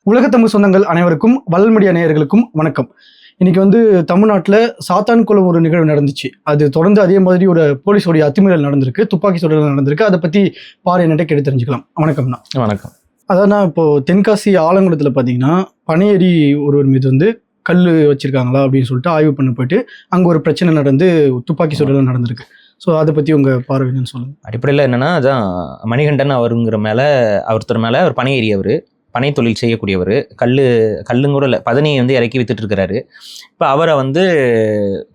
உலகத்தமிழ் சொந்தங்கள் அனைவருக்கும் வளர்மீடியா நேயர்களுக்கும் வணக்கம். இன்னைக்கு தமிழ்நாட்டில் சாத்தான்குளம் ஒரு நிகழ்வு நடந்துச்சு. அது தொடர்ந்து அதே மாதிரி ஒரு போலீஸோடைய அத்துமீறல் நடந்திருக்கு, துப்பாக்கி சுடல் நடந்திருக்கு. அதை பற்றி என்னட்டே கேட்டு தெரிஞ்சுக்கலாம். வணக்கம்ண்ணா. வணக்கம். அதான் இப்போ தென்காசி ஆலங்குளத்தில் பார்த்தீங்கன்னா பனையேறி ஒருவர் மீது கல் வச்சிருக்காங்களா அப்படின்னு சொல்லிட்டு ஆய்வு பண்ண போயிட்டு அங்கே ஒரு பிரச்சனை நடந்து துப்பாக்கி சுடல் நடந்திருக்கு. ஸோ அதை பற்றி உங்கள் பார்வைன்னு சொல்லுங்கள். அடிப்படையில் என்னென்னா, அதான் மணிகண்டன் அவருங்கிற ஒருத்தர் மேலே அவர் பனையேறியவர், பனை தொழில் செய்யக்கூடியவர், கல்லுங்கூட இல்லை, பதனியை இறக்கி வித்துட்டு இருக்கிறாரு. இப்போ அவரை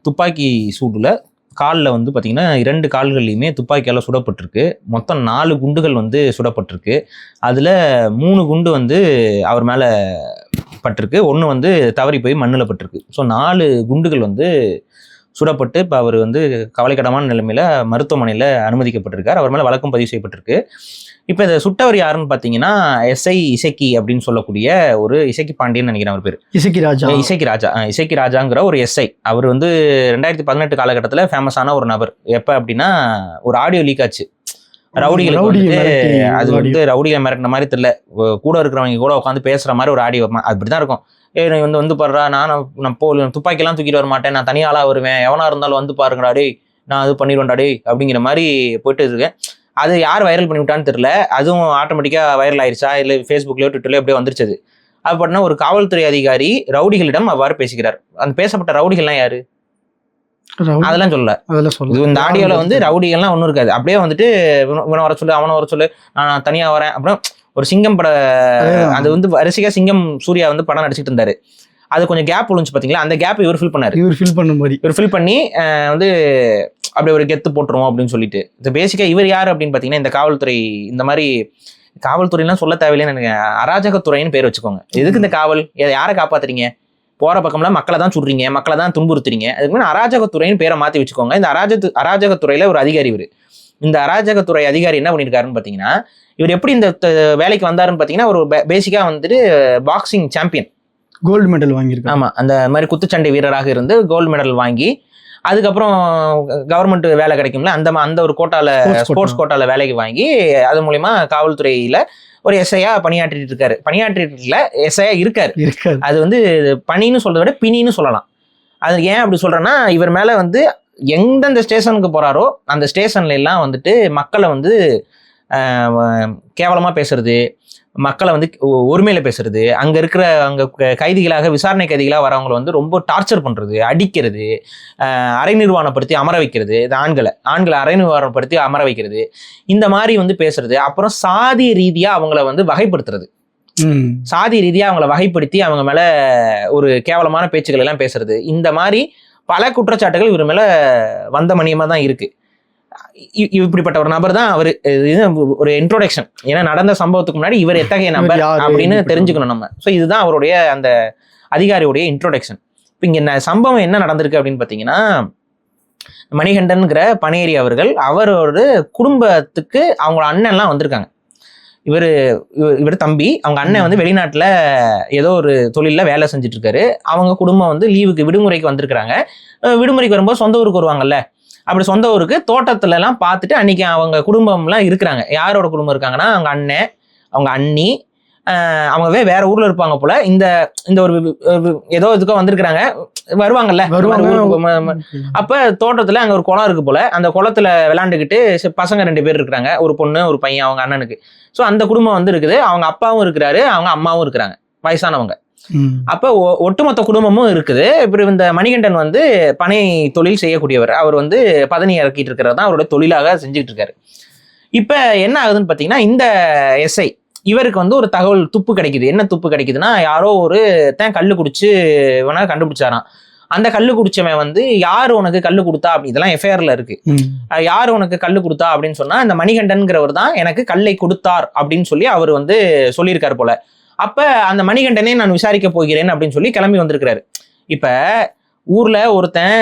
துப்பாக்கி சூடில் காலில் பார்த்திங்கன்னா 2 கால்கள்லையுமே துப்பாக்கியால் சுடப்பட்டிருக்கு. மொத்தம் 4 குண்டுகள் சுடப்பட்டிருக்கு. அதில் 3 குண்டு அவர் மேலே பட்டிருக்கு, 1 தவறி போய் மண்ணில் பட்டிருக்கு. ஸோ 4 குண்டுகள் சுடப்பட்டு இப்போ அவர் கவலைக்கிடமான நிலைமையில் மருத்துவமனையில் அனுமதிக்கப்பட்டிருக்கார். அவர் மேலே வழக்கும் பதிவு செய்யப்பட்டிருக்கு. இப்போ இதை சுட்டவர் யாருன்னு பார்த்தீங்கன்னா எஸ்ஐ இசக்கி அப்படின்னு சொல்லக்கூடிய ஒரு இசக்கி பாண்டியன் நினைக்கிறேன் அவர் பேர். இசக்கி ராஜாங்கிற ஒரு எஸ்ஐ. அவர் 2018 காலகட்டத்தில் ஃபேமஸான ஒரு நபர். எப்போ அப்படின்னா, ஒரு ஆடியோ லீக் ஆச்சு. ரவுடிகளை ரவுடிகளை மிரட்டின மாதிரி தெரியல, கூட இருக்கிறவங்க கூட உட்காந்து பேசுகிற மாதிரி ஒரு ஆடியோ அப்படிதான் இருக்கும். பாடுறா, நான் துப்பாக்கியெல்லாம் தூக்கிட்டு வர மாட்டேன், நான் தனியாளாக வருவேன், எவனா இருந்தாலும் பாருங்கடா டேய், நான் அது பண்ணிடுவேன்டா டேய் அப்படிங்கிற மாதிரி போயிட்டு இருக்கேன். அது யார் வைரல் பண்ணிவிட்டான்னு தெரியல. அதுவும் ஆட்டோமேட்டிக்காக வைரல் ஆயிடுச்சா இல்லை ஃபேஸ்புக்லையோ ட்விட்டர்லையோ அப்படியே வந்துருச்சது. அது பார்த்தீங்கன்னா ஒரு காவல்துறை அதிகாரி ரவுடிகளிடம் அவ்வாறு பேசுகிறார். அந்த பேசப்பட்ட ரவுடிகள்லாம் யாரு அதெல்லாம் சொல்லல. இந்த ஆடியோவில் ரவுடிகள்லாம் ஒன்றும் இருக்காது. அப்படியே இவனை வர சொல்லு, அவனை வர சொல்லு, நான் தனியாக வரேன். அப்புறம் ஒரு சிங்கம் பட அது வரிசையாக சிங்கம் சூர்யா படம் நடிச்சிட்டு இருந்தாரு. அது கொஞ்சம் கேப் விழுந்துச்சு பார்த்தீங்களா, அந்த கேப் இவர் ஃபில் பண்ணாரு. இவர் ஃபில் பண்ணி அப்படி ஒரு கெத்து போட்டுருவோம் அப்படின்னு சொல்லிட்டு. இது பேசிக்காக இவர் யார் அப்படின்னு பார்த்தீங்கன்னா, இந்த காவல்துறை, இந்த மாதிரி காவல்துறையெல்லாம் சொல்ல தேவையில்லைன்னு எனக்கு அராஜகத்துறைன்னு பேர் வச்சுக்கோங்க. எதுக்கு இந்த காவல்? யாரை காப்பாத்துறீங்க? போற பக்கம்லாம் மக்களை தான் சுடுறீங்க, மக்களை தான் துன்புறுத்துறீங்க. அதுக்கு முன்னாடி அராஜகத்துறைன்னு பேரை மாற்றி வச்சுக்கோங்க. இந்த அராஜகத்துறையில ஒரு அதிகாரி இவர். இந்த அராஜகத்துறை அதிகாரி என்ன பண்ணியிருக்காருன்னு பார்த்தீங்கன்னா, இவர் எப்படி இந்த வேலைக்கு வந்தாருன்னு பார்த்தீங்கன்னா, ஒரு பேசிக்காக பாக்ஸிங் சாம்பியன், கோல்டு மெடல் வாங்கியிருக்காரு. ஆமாம், அந்த மாதிரி குத்துச்சண்டை வீரராக இருந்து கோல்டு மெடல் வாங்கி, அதுக்கப்புறம் கவர்மெண்ட் வேலை கிடைக்கும்ல, அந்த ஒரு கோட்டால, ஸ்போர்ட்ஸ் கோட்டால வேலைக்கு வாங்கி, அது மூலியமா காவல்துறையில ஒரு எஸ்ஐயா பணியாற்றிட்டு எஸ்ஐயா இருக்காரு. அது பணின்னு சொல்றதை விட பிணின்னு சொல்லலாம். அது ஏன் அப்படி சொல்றேன்னா, இவர் மேல எந்தெந்த ஸ்டேஷனுக்கு போறாரோ அந்த ஸ்டேஷன்ல எல்லாம் மக்களை கேவலமா பேசுறது, மக்களை ஒருமையில பேசுறது, அங்க இருக்கிற கைதிகளாக, விசாரணை கைதிகளாக வரவங்களை ரொம்ப டார்ச்சர் பண்றது, அடிக்கிறது, அரை நிர்வாணப்படுத்தி அமர வைக்கிறது, ஆண்களை அரை நிர்வாணப்படுத்தி அமர வைக்கிறது, இந்த மாதிரி பேசுறது. அப்புறம் சாதி ரீதியா அவங்கள வகைப்படுத்துறது, சாதி ரீதியா அவங்கள வகைப்படுத்தி அவங்க மேல ஒரு கேவலமான பேச்சுக்கள் எல்லாம் பேசுறது. இந்த மாதிரி பல குற்றச்சாட்டுகள் இவர் மேல வந்த மணியமா தான் இருக்கு. இப்படிப்பட்ட ஒரு நபர் தான் அவரு. ஒரு இன்ட்ரோடக்ஷன், ஏன்னா நடந்த சம்பவத்துக்கு முன்னாடி இவர் எத்தகைய நபர் அப்படின்னு தெரிஞ்சுக்கணும் நம்ம. ஸோ இதுதான் அவருடைய அந்த அதிகாரியுடைய இன்ட்ரோடக்ஷன். இப்போ இங்க சம்பவம் என்ன நடந்திருக்கு அப்படின்னு பார்த்தீங்கன்னா, மணிகண்டன்கிற பனையேறி அவர்கள், அவரோட குடும்பத்துக்கு அவங்க அண்ணன்லாம் வந்திருக்காங்க. இவர் தம்பி, அவங்க அண்ணன் வெளிநாட்டுல ஏதோ ஒரு தொழில வேலை செஞ்சுட்டு இருக்காரு. அவங்க குடும்பம் லீவுக்கு விடுமுறைக்கு வந்திருக்கிறாங்க. விடுமுறைக்கு வரும்போது சொந்த ஊருக்கு வருவாங்கல்ல, அப்படி சொந்த ஊருக்கு தோட்டத்துல எல்லாம் பார்த்துட்டு அன்னைக்கு அவங்க குடும்பம்லாம் இருக்கிறாங்க. யாரோட குடும்பம் இருக்காங்கன்னா, அவங்க அண்ணன், அவங்க அண்ணி, அவங்க வேற ஊர்ல இருப்பாங்க போல. இந்த ஒரு ஏதோ இதுக்கோ வந்திருக்கிறாங்க, வருவாங்கல்ல. அப்ப தோட்டத்துல அங்க ஒரு குளம் இருக்கு போல. அந்த குளத்துல விளையாண்டுக்கிட்டு பசங்க 2 பேர் இருக்கிறாங்க, ஒரு பொண்ணு ஒரு பையன், அவங்க அண்ணனுக்கு. ஸோ அந்த குடும்பம் இருக்குது. அவங்க அப்பாவும் இருக்கிறாரு, அவங்க அம்மாவும் இருக்கிறாங்க, வயசானவங்க. அப்ப ஒட்டுமொத்த குடும்பமும் இருக்குது. இப்ப இந்த மணிகண்டன் பனை தொழில் செய்யக்கூடியவர். அவர் பதனி இறக்கிட்டு இருக்கிறதா அவரோட தொழிலாக செஞ்சுட்டு இருக்காரு. இப்ப என்ன ஆகுதுன்னு பாத்தீங்கன்னா, இந்த எஸ்ஐ இவருக்கு ஒரு தகவல், துப்பு கிடைக்குது. என்ன துப்பு கிடைக்குதுன்னா, யாரோ ஒரு கல்லு குடிச்சு இவனை கண்டுபிடிச்சாராம். அந்த கல்லு குடிச்சவன் யாரு உனக்கு கல்லு கொடுத்தா அப்படி, இதெல்லாம் எஃப்ஐஆர்ல இருக்கு. யாரு உனக்கு கல்லு கொடுத்தா அப்படின்னு சொன்னா, இந்த மணிகண்டன்கிறவர் தான் எனக்கு கல்லை கொடுத்தார் அப்படின்னு சொல்லி அவர் சொல்லியிருக்காரு போல. அப்ப அந்த மணிகண்டனே நான் விசாரிக்க போகிறேன் அப்படின்னு சொல்லி கிளம்பி வந்திருக்கிறாரு. இப்ப ஊர்ல ஒருத்தன்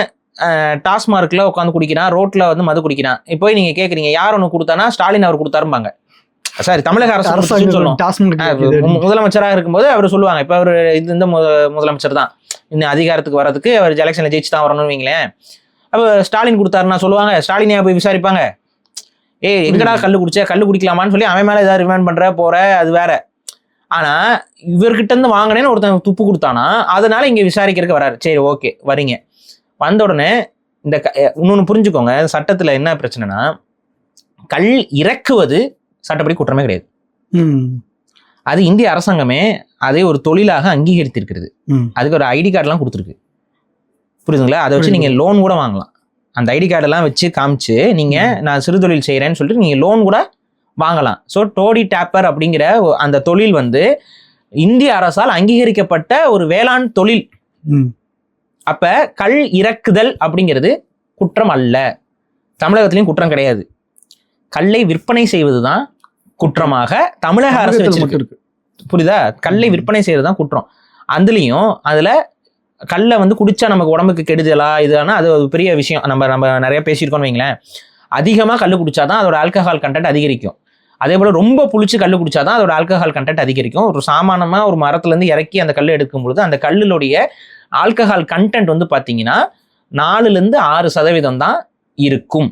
டாஸ்மார்க்ல உட்காந்து குடிக்கிறான், ரோட்ல மது குடிக்கிறான். இப்போ நீங்க கேக்குறீங்க, யார் ஒண்ணு கொடுத்தானா? ஸ்டாலின் அவர் கொடுத்தாருப்பாங்க. சாரி, தமிழக அரசு சொல்லுவோம். முதலமைச்சராக இருக்கும்போது அவர் சொல்லுவாங்க, இப்ப அவர் இந்த முதலமைச்சர் தான், இந்த அதிகாரத்துக்கு வர்றதுக்கு அவர் எலெக்ஷன்ல ஜெயிச்சு தான் வரணும்னு வைங்களேன். அப்ப ஸ்டாலின் கொடுத்தாருன்னா சொல்லுவாங்க, ஸ்டாலினே போய் விசாரிப்பாங்க. எங்கடா கல்லு குடிச்ச, கல்லு குடிக்கலாமான்னு சொல்லி அவன் மேல ஏதாவது ரிமாண்ட் பண்ற போற, அது வேற. ஆனா இவர்கிட்ட இருந்து வாங்கினேன்னு ஒருத்தன் துப்பு கொடுத்தானா, அதனால இங்க விசாரிக்கிறதுக்கு வராரு. சரி ஓகே வரீங்க, வந்த உடனே இந்த இன்னொன்னு புரிஞ்சுக்கோங்க, சட்டத்துல என்ன பிரச்சனைனா கல் இறக்குவது சட்டப்படி குற்றமே கிடையாது. அது இந்திய அரசாங்கமே அதை ஒரு தொழிலாக அங்கீகரித்திருக்கிறது. அதுக்கு ஒரு ஐடி கார்டெல்லாம் கொடுத்துருக்கு, புரியுதுங்களா? அதை வச்சு நீங்க லோன் கூட வாங்கலாம். அந்த ஐடி கார்டெல்லாம் வச்சு காமிச்சு நீங்க நான் சிறு தொழில் செய்யறேன்னு சொல்லிட்டு நீங்க லோன் கூட வாங்கலாம். ஸோ டோடி டேப்பர் அப்படிங்கிற அந்த தொழில் வந்து இந்திய அரசால் அங்கீகரிக்கப்பட்ட ஒரு வேளாண் தொழில். அப்ப கல் இறக்குதல் அப்படிங்கிறது குற்றம் அல்ல, தமிழகத்திலையும் குற்றம் கிடையாது. கல்லை விற்பனை செய்வதுதான் குற்றமாக தமிழக அரசு வச்சிருக்கு, புரியுதா? கல்லை விற்பனை செய்யறதுதான் குற்றம். அதுல கல்லை வந்து குடிச்சா நமக்கு உடம்புக்கு கெடுதலா இதுனா அது ஒரு பெரிய விஷயம். நம்ம நிறைய பேசியிருக்கோம்னு வைங்களேன். அதிகமா கல் குடிச்சாதான் அதோட ஆல்கஹால் கண்டென்ட் அதிகரிக்கும். அதே போல ரொம்ப புளிச்சு கல் குடிச்சாதான் அதோட ஆல்கஹால் கண்டென்ட் அதிகரிக்கும். ஒரு சாமானமா ஒரு மரத்துல இருந்து இறக்கி அந்த கல் எடுக்கும் பொழுது அந்த கல்லுடைய ஆல்கஹால் கண்டென்ட் வந்து பாத்தீங்கன்னா 4-6% தான் இருக்கும்.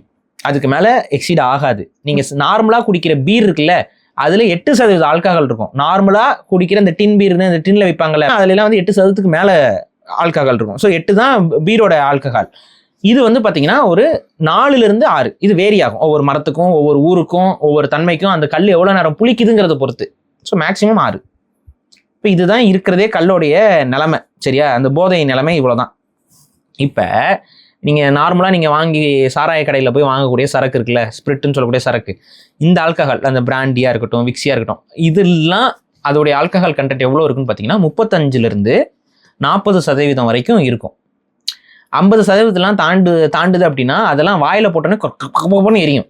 அதுக்கு மேல எக்ஸீட் ஆகாது. நீங்க நார்மலா குடிக்கிற பீர் இருக்குல்ல, அதுல 8% ஆல்கஹால் இருக்கும். நார்மலா குடிக்கிற இந்த டின் பீர்னு இந்த டின்ல வைப்பாங்கல்ல, அதுல எல்லாம் வந்து 8%க்கு மேல ஆல்கஹால் இருக்கும். ஸோ 8 தான் பீரோட ஆல்கஹால். இது வந்து பாத்தீங்கன்னா ஒரு 4-6 இது வேரி ஆகும். ஒவ்வொரு மரத்துக்கும் ஒவ்வொரு ஊருக்கும் ஒவ்வொரு தன்மைக்கும் அந்த கல் எவ்வளவு நேரம் புளிக்குதுங்கிறத பொறுத்து. So maximum 6. இப்போ இதுதான் இருக்கிறதே கல்லோடைய நிலைமை, சரியா? அந்த போதை நிலைமை இவ்வளவுதான். இப்ப நீங்க நார்மலா நீங்க வாங்கி சாராய கடையில போய் வாங்கக்கூடிய சரக்கு இருக்குல்ல, ஸ்பிரிட்னு சொல்லக்கூடிய சரக்கு, இந்த ஆல்கஹால் அந்த பிராண்டியா இருக்கட்டும் விக்ஸியா இருக்கட்டும், இதெல்லாம் அதோடைய ஆல்கஹால் கண்டென்ட் எவ்வளவு இருக்குன்னு பாத்தீங்கன்னா 35-40% வரைக்கும் இருக்கும். 50% தாண்டுது அப்படின்னா அதெல்லாம் வாயில போட்டோன்னே எரியும்.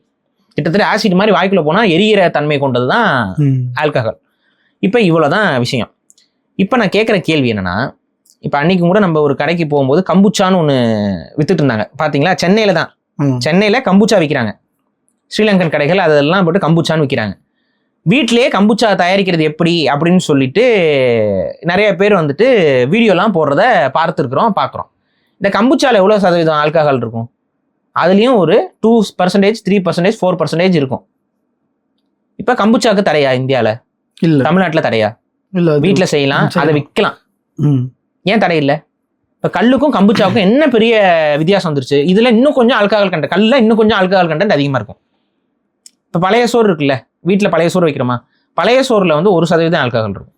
கிட்டத்தட்ட ஆசிட் மாதிரி வாய்க்குள்ள போனா எரியிற தன்மை கொண்டது தான் ஆல்கஹால். இப்ப இவ்வளவுதான் விஷயம். இப்ப நான் கேட்கிற கேள்வி என்னன்னா, இப்ப அன்னைக்கு கூட நம்ம ஒரு கடைக்கு போகும்போது கம்புச்சான்னு ஒண்ணு வித்துட்டு இருந்தாங்க, பாத்தீங்களா? சென்னையில தான், சென்னையில கம்புச்சா விற்கிறாங்க. ஸ்ரீலங்கன் கடைகள் அதெல்லாம் போட்டு கம்புச்சான்னு விற்கிறாங்க. வீட்டிலேயே கம்புச்சா தயாரிக்கிறது எப்படி அப்படின்னு சொல்லிட்டு நிறைய பேர் வந்துட்டு வீடியோலாம் போடுறத பார்க்குறோம். இந்த கம்புச்சால எவ்வளவு சதவீதம் ஆல்கஹால் இருக்கும்? அதுலயும் ஒரு 2%, 3%, 4% இருக்கும். இப்ப கம்புச்சாக்கு தடையா இந்தியால? இல்ல. தமிழ்நாட்டுல தடையா? இல்ல. வீட்டுல செய்யலாம், அதை விற்கலாம். ஏன் தடை இல்லை? இப்ப கல்லுக்கும் கம்புச்சாவுக்கும் என்ன பெரிய வித்தியாசம் வந்துருச்சு? இதுல இன்னும் கொஞ்சம் ஆல்கஹால் கண்டென்ட், கல்லுல இன்னும் கொஞ்சம் ஆல்கஹால் கண்டென்ட் அதிகமா இருக்கும். இப்ப பழைய சோறு இருக்குல்ல, வீட்டுல பழைய சோறு வைக்கிறோமா, பழைய சோறுல வந்து 1% ஆல்கஹால் இருக்கும்.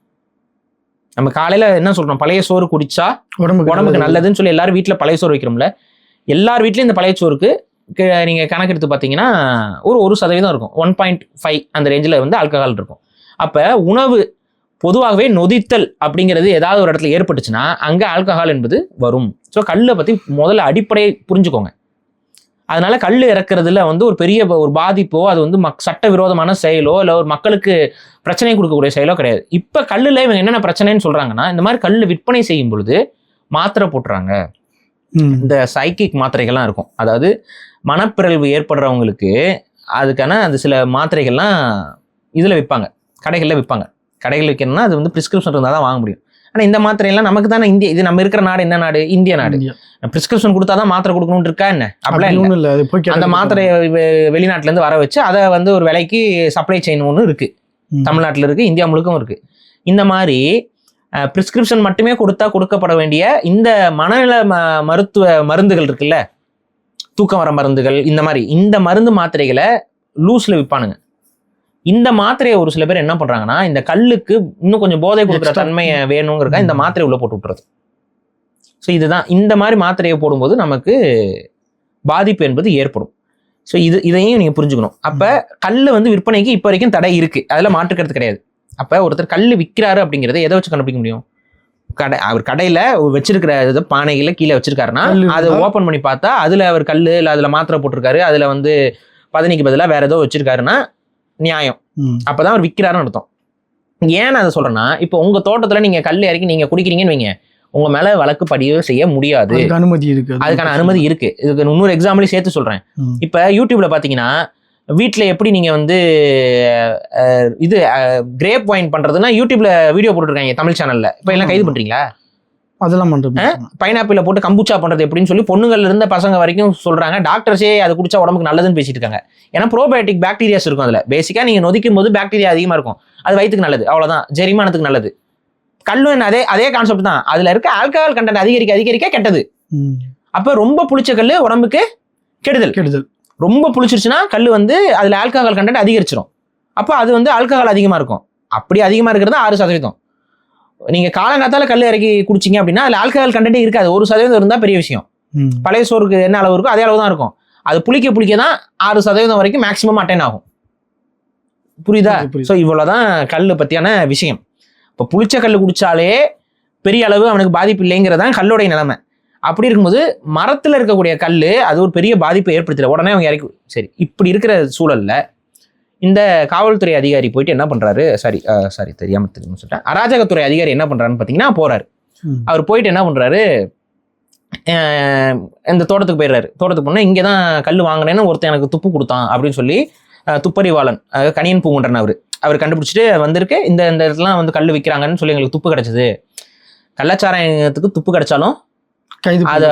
நம்ம காலையில என்ன சொல்றோம், பழைய சோறு குடிச்சா உடம்புக்கு நல்லதுன்னு சொல்லி எல்லாரும் வீட்டுல பழைய சோறு வைக்கிறோம்ல. எல்லார் வீட்லயும் இந்த பழைய சோறுக்கு நீங்க கணக்கெடுத்து பாத்தீங்கன்னா ஒரு 1% இருக்கும். 1.5 அந்த ரேஞ்சில் வந்து ஆல்கஹால் இருக்கும். அப்ப உணவு பொதுவாகவே நொதித்தல் அப்படிங்கிறது ஏதாவது ஒரு இடத்துல ஏற்பட்டுச்சுன்னா அங்க ஆல்கஹால் என்பது வரும். ஸோ கல்லை பத்தி முதல்ல அடிப்படை புரிஞ்சுக்கோங்க. அதனால கல் இறக்குறதுல வந்து ஒரு பெரிய ஒரு பாதிப்போ அது வந்து சட்ட விரோதமான செயலோ இல்லை ஒரு மக்களுக்கு பிரச்சனை கொடுக்கக்கூடிய செயலோ கிடையாது. இப்ப கல்லுல இவங்க என்னென்ன பிரச்சனைன்னு சொல்றாங்கன்னா, இந்த மாதிரி கல் விற்பனை செய்யும் பொழுது மாத்திரை போட்டுறாங்க. இந்த சைக்கிக் மாத்திரைகள்லாம் இருக்கும், அதாவது மனப்பிறழ்வு ஏற்படுறவங்களுக்கு அதுக்கான அந்த சில மாத்திரைகள்லாம் இதுல விற்பாங்க, கடைகளில் விற்பாங்க. கடைகள் விற்கணும்னா அது வந்து பிரிஸ்கிரிப்ஷன் இருந்தால் தான் வாங்க முடியும். ஆனால் இந்த மாத்திரையெல்லாம் நமக்கு தானே இந்தியா, இது நம்ம இருக்கிற நாடு என்ன நாடு? இந்திய நாடு. பிரிஸ்கிரிப்ஷன் கொடுத்தாதான் மாத்திரை கொடுக்கணும்னு இருக்கா என்ன? அப்படிலாம் இல்லை. அந்த மாத்திரையை வெளிநாட்டுல இருந்து வர வச்சு அதை வந்து ஒரு விலைக்கு சப்ளை செயின் ஒன்று இருக்கு, தமிழ்நாட்டில் இருக்கு, இந்தியா முழுக்கவும் இருக்கு. இந்த மாதிரி பிரிஸ்கிரிப்ஷன் மட்டுமே கொடுக்கப்பட வேண்டிய இந்த மனநல மருத்துவ மருந்துகள் இருக்குல்ல, தூக்கம் வர மருந்துகள், இந்த மாதிரி இந்த மருந்து மாத்திரைகளை லூஸ்ல விற்பானுங்க. இந்த மாத்திரையை ஒரு சில பேர் என்ன பண்றாங்கன்னா, இந்த கல்லுக்கு இன்னும் கொஞ்சம் போதை கொடுக்குற தன்மையை வேணுங்கிறக்கா இந்த மாத்திரை உள்ள போட்டு விட்டுறது. ஸோ இதுதான், இந்த மாதிரி மாத்திரையை போடும்போது நமக்கு பாதிப்பு என்பது ஏற்படும். ஸோ இதையும் நீங்க புரிஞ்சுக்கணும். அப்ப கல் வந்து விற்பனைக்கு இப்ப வரைக்கும் தடை இருக்கு, அதில் மாற்றுக்கிறது கிடையாது. அப்ப ஒருத்தர் கல் விற்கிறாரு அப்படிங்கிறத எதை வச்சு கண்டுபிடிக்க முடியும்? அவர் கடையில வச்சிருக்கிற பானைகளை கீழே வச்சிருக்காருன்னா அதை ஓப்பன் பண்ணி பார்த்தா அதுல அவர் கல்லு இல்லை அதுல மாத்திரை போட்டிருக்காரு, அதுல வந்து பதனிக்கு பதிலாக வேற ஏதோ வச்சிருக்காருன்னா நியாயம். அப்பதான் அவர் விற்கிறாருன்னு அர்த்தம். ஏன் நான் அதை சொல்றேன்னா, இப்போ உங்க தோட்டத்துல நீங்க கல் இறக்கி நீங்க குடிக்கிறீங்கன்னு வைங்க, உங்க மேல வழக்கு பதிவு செய்ய முடியாது, அனுமதி இருக்கு, அதுக்கான அனுமதி இருக்கு. இதுக்கு இன்னொரு எக்ஸாம்பிள் சேர்த்து சொல்றேன். இப்ப யூடியூப்ல பாத்தீங்கன்னா வீட்டுல எப்படி நீங்க வந்து இது கிரேப் வைன் பண்றதுன்னா யூடியூப்ல வீடியோ போட்டுருக்காங்க தமிழ் சேனல்ல. இப்ப எல்லாம் கைது பண்றீங்களா? அதெல்லாம் பண்றது. பைனாப்பிள போட்டு கம்புச்சா பண்றது எப்படின்னு சொல்லி பொண்ணுங்கள்ல இருந்த பசங்க வரைக்கும் சொல்றாங்க. டாக்டர்ஸே அது குடிச்சா உடம்புக்கு நல்லதுன்னு பேசிட்டு இருக்காங்க. ஏன்னா ப்ரோபயோட்டிக் பாக்டீரியாஸ் இருக்கும் அதுல. பேசிக்கா நீங்க நொதிக்கும் போது பாக்டீரியா அதிகமா இருக்கும். அது வயிற்றுக்கு நல்லது, அவ்வளவுதான், ஜெரிமானத்துக்கு நல்லது. கல்லும் அதே அதே கான்செப்ட் தான். அதுல இருக்க ஆல்கஹால் கண்டென்ட் அதிகரிக்க கெட்டது. அப்ப ரொம்ப புளிச்ச கல்லு உடம்புக்கு கெடுதல். ரொம்ப புளிச்சிருச்சுன்னா கல் வந்து அதுல ஆல்கஹால் கண்டென்ட் அதிகரிச்சிடும். அப்போ அது வந்து ஆல்கஹால் அதிகமா இருக்கும். அப்படி அதிகமா இருக்கிறது 6%. நீங்க காலங்காத்தால கல் இறக்கி குடிச்சிங்க அப்படின்னா அதுல ஆல்கஹால் கண்டென்ட் இருக்காது. 1% இருந்தா பெரிய விஷயம். பழைய சோறுக்கு என்ன அளவு இருக்கோ அதே அளவு தான் இருக்கும். அது புளிக்க தான் 6% வரைக்கும் மேக்சிமம் அட்டைன் ஆகும். புரியுதா? ஸோ இவ்வளவுதான் கல் பத்தியான விஷயம். இப்போ புளிச்ச கல் குடிச்சாலே பெரிய அளவு அவனுக்கு பாதிப்பு இல்லைங்கிறதான் கல்லுடைய நிலைமை. அப்படி இருக்கும்போது மரத்துல இருக்கக்கூடிய கல் அது ஒரு பெரிய பாதிப்பை ஏற்படுத்தல, உடனே அவங்க இறக்கி. சரி, இப்படி இருக்கிற சூழல்ல இந்த காவல்துறை அதிகாரி போயிட்டு என்ன பண்றாரு, தெரியாம சொல்லிட்டேன், அராஜகத்துறை அதிகாரி என்ன பண்றாருன்னு பாத்தீங்கன்னா போறாரு. அவர் போயிட்டு என்ன பண்றாரு, இந்த தோட்டத்துக்கு போயிடுறாரு. தோட்டத்துக்கு போனா இங்கதான் கல் வாங்கினேன்னு ஒருத்தன் எனக்கு துப்பு கொடுத்தான் அப்படின்னு சொல்லி துப்பறிவாளன் கணியன் பூங்குன்றன் அவர் கண்டுபிடிச்சிட்டு வந்திருக்கு. இந்த இடத்துலாம் வந்து கல் விற்கிறாங்கன்னு சொல்லி எங்களுக்கு துப்பு கிடைச்சது. கள்ளச்சாராயத்துக்கு துப்பு கிடைச்சாலும் அது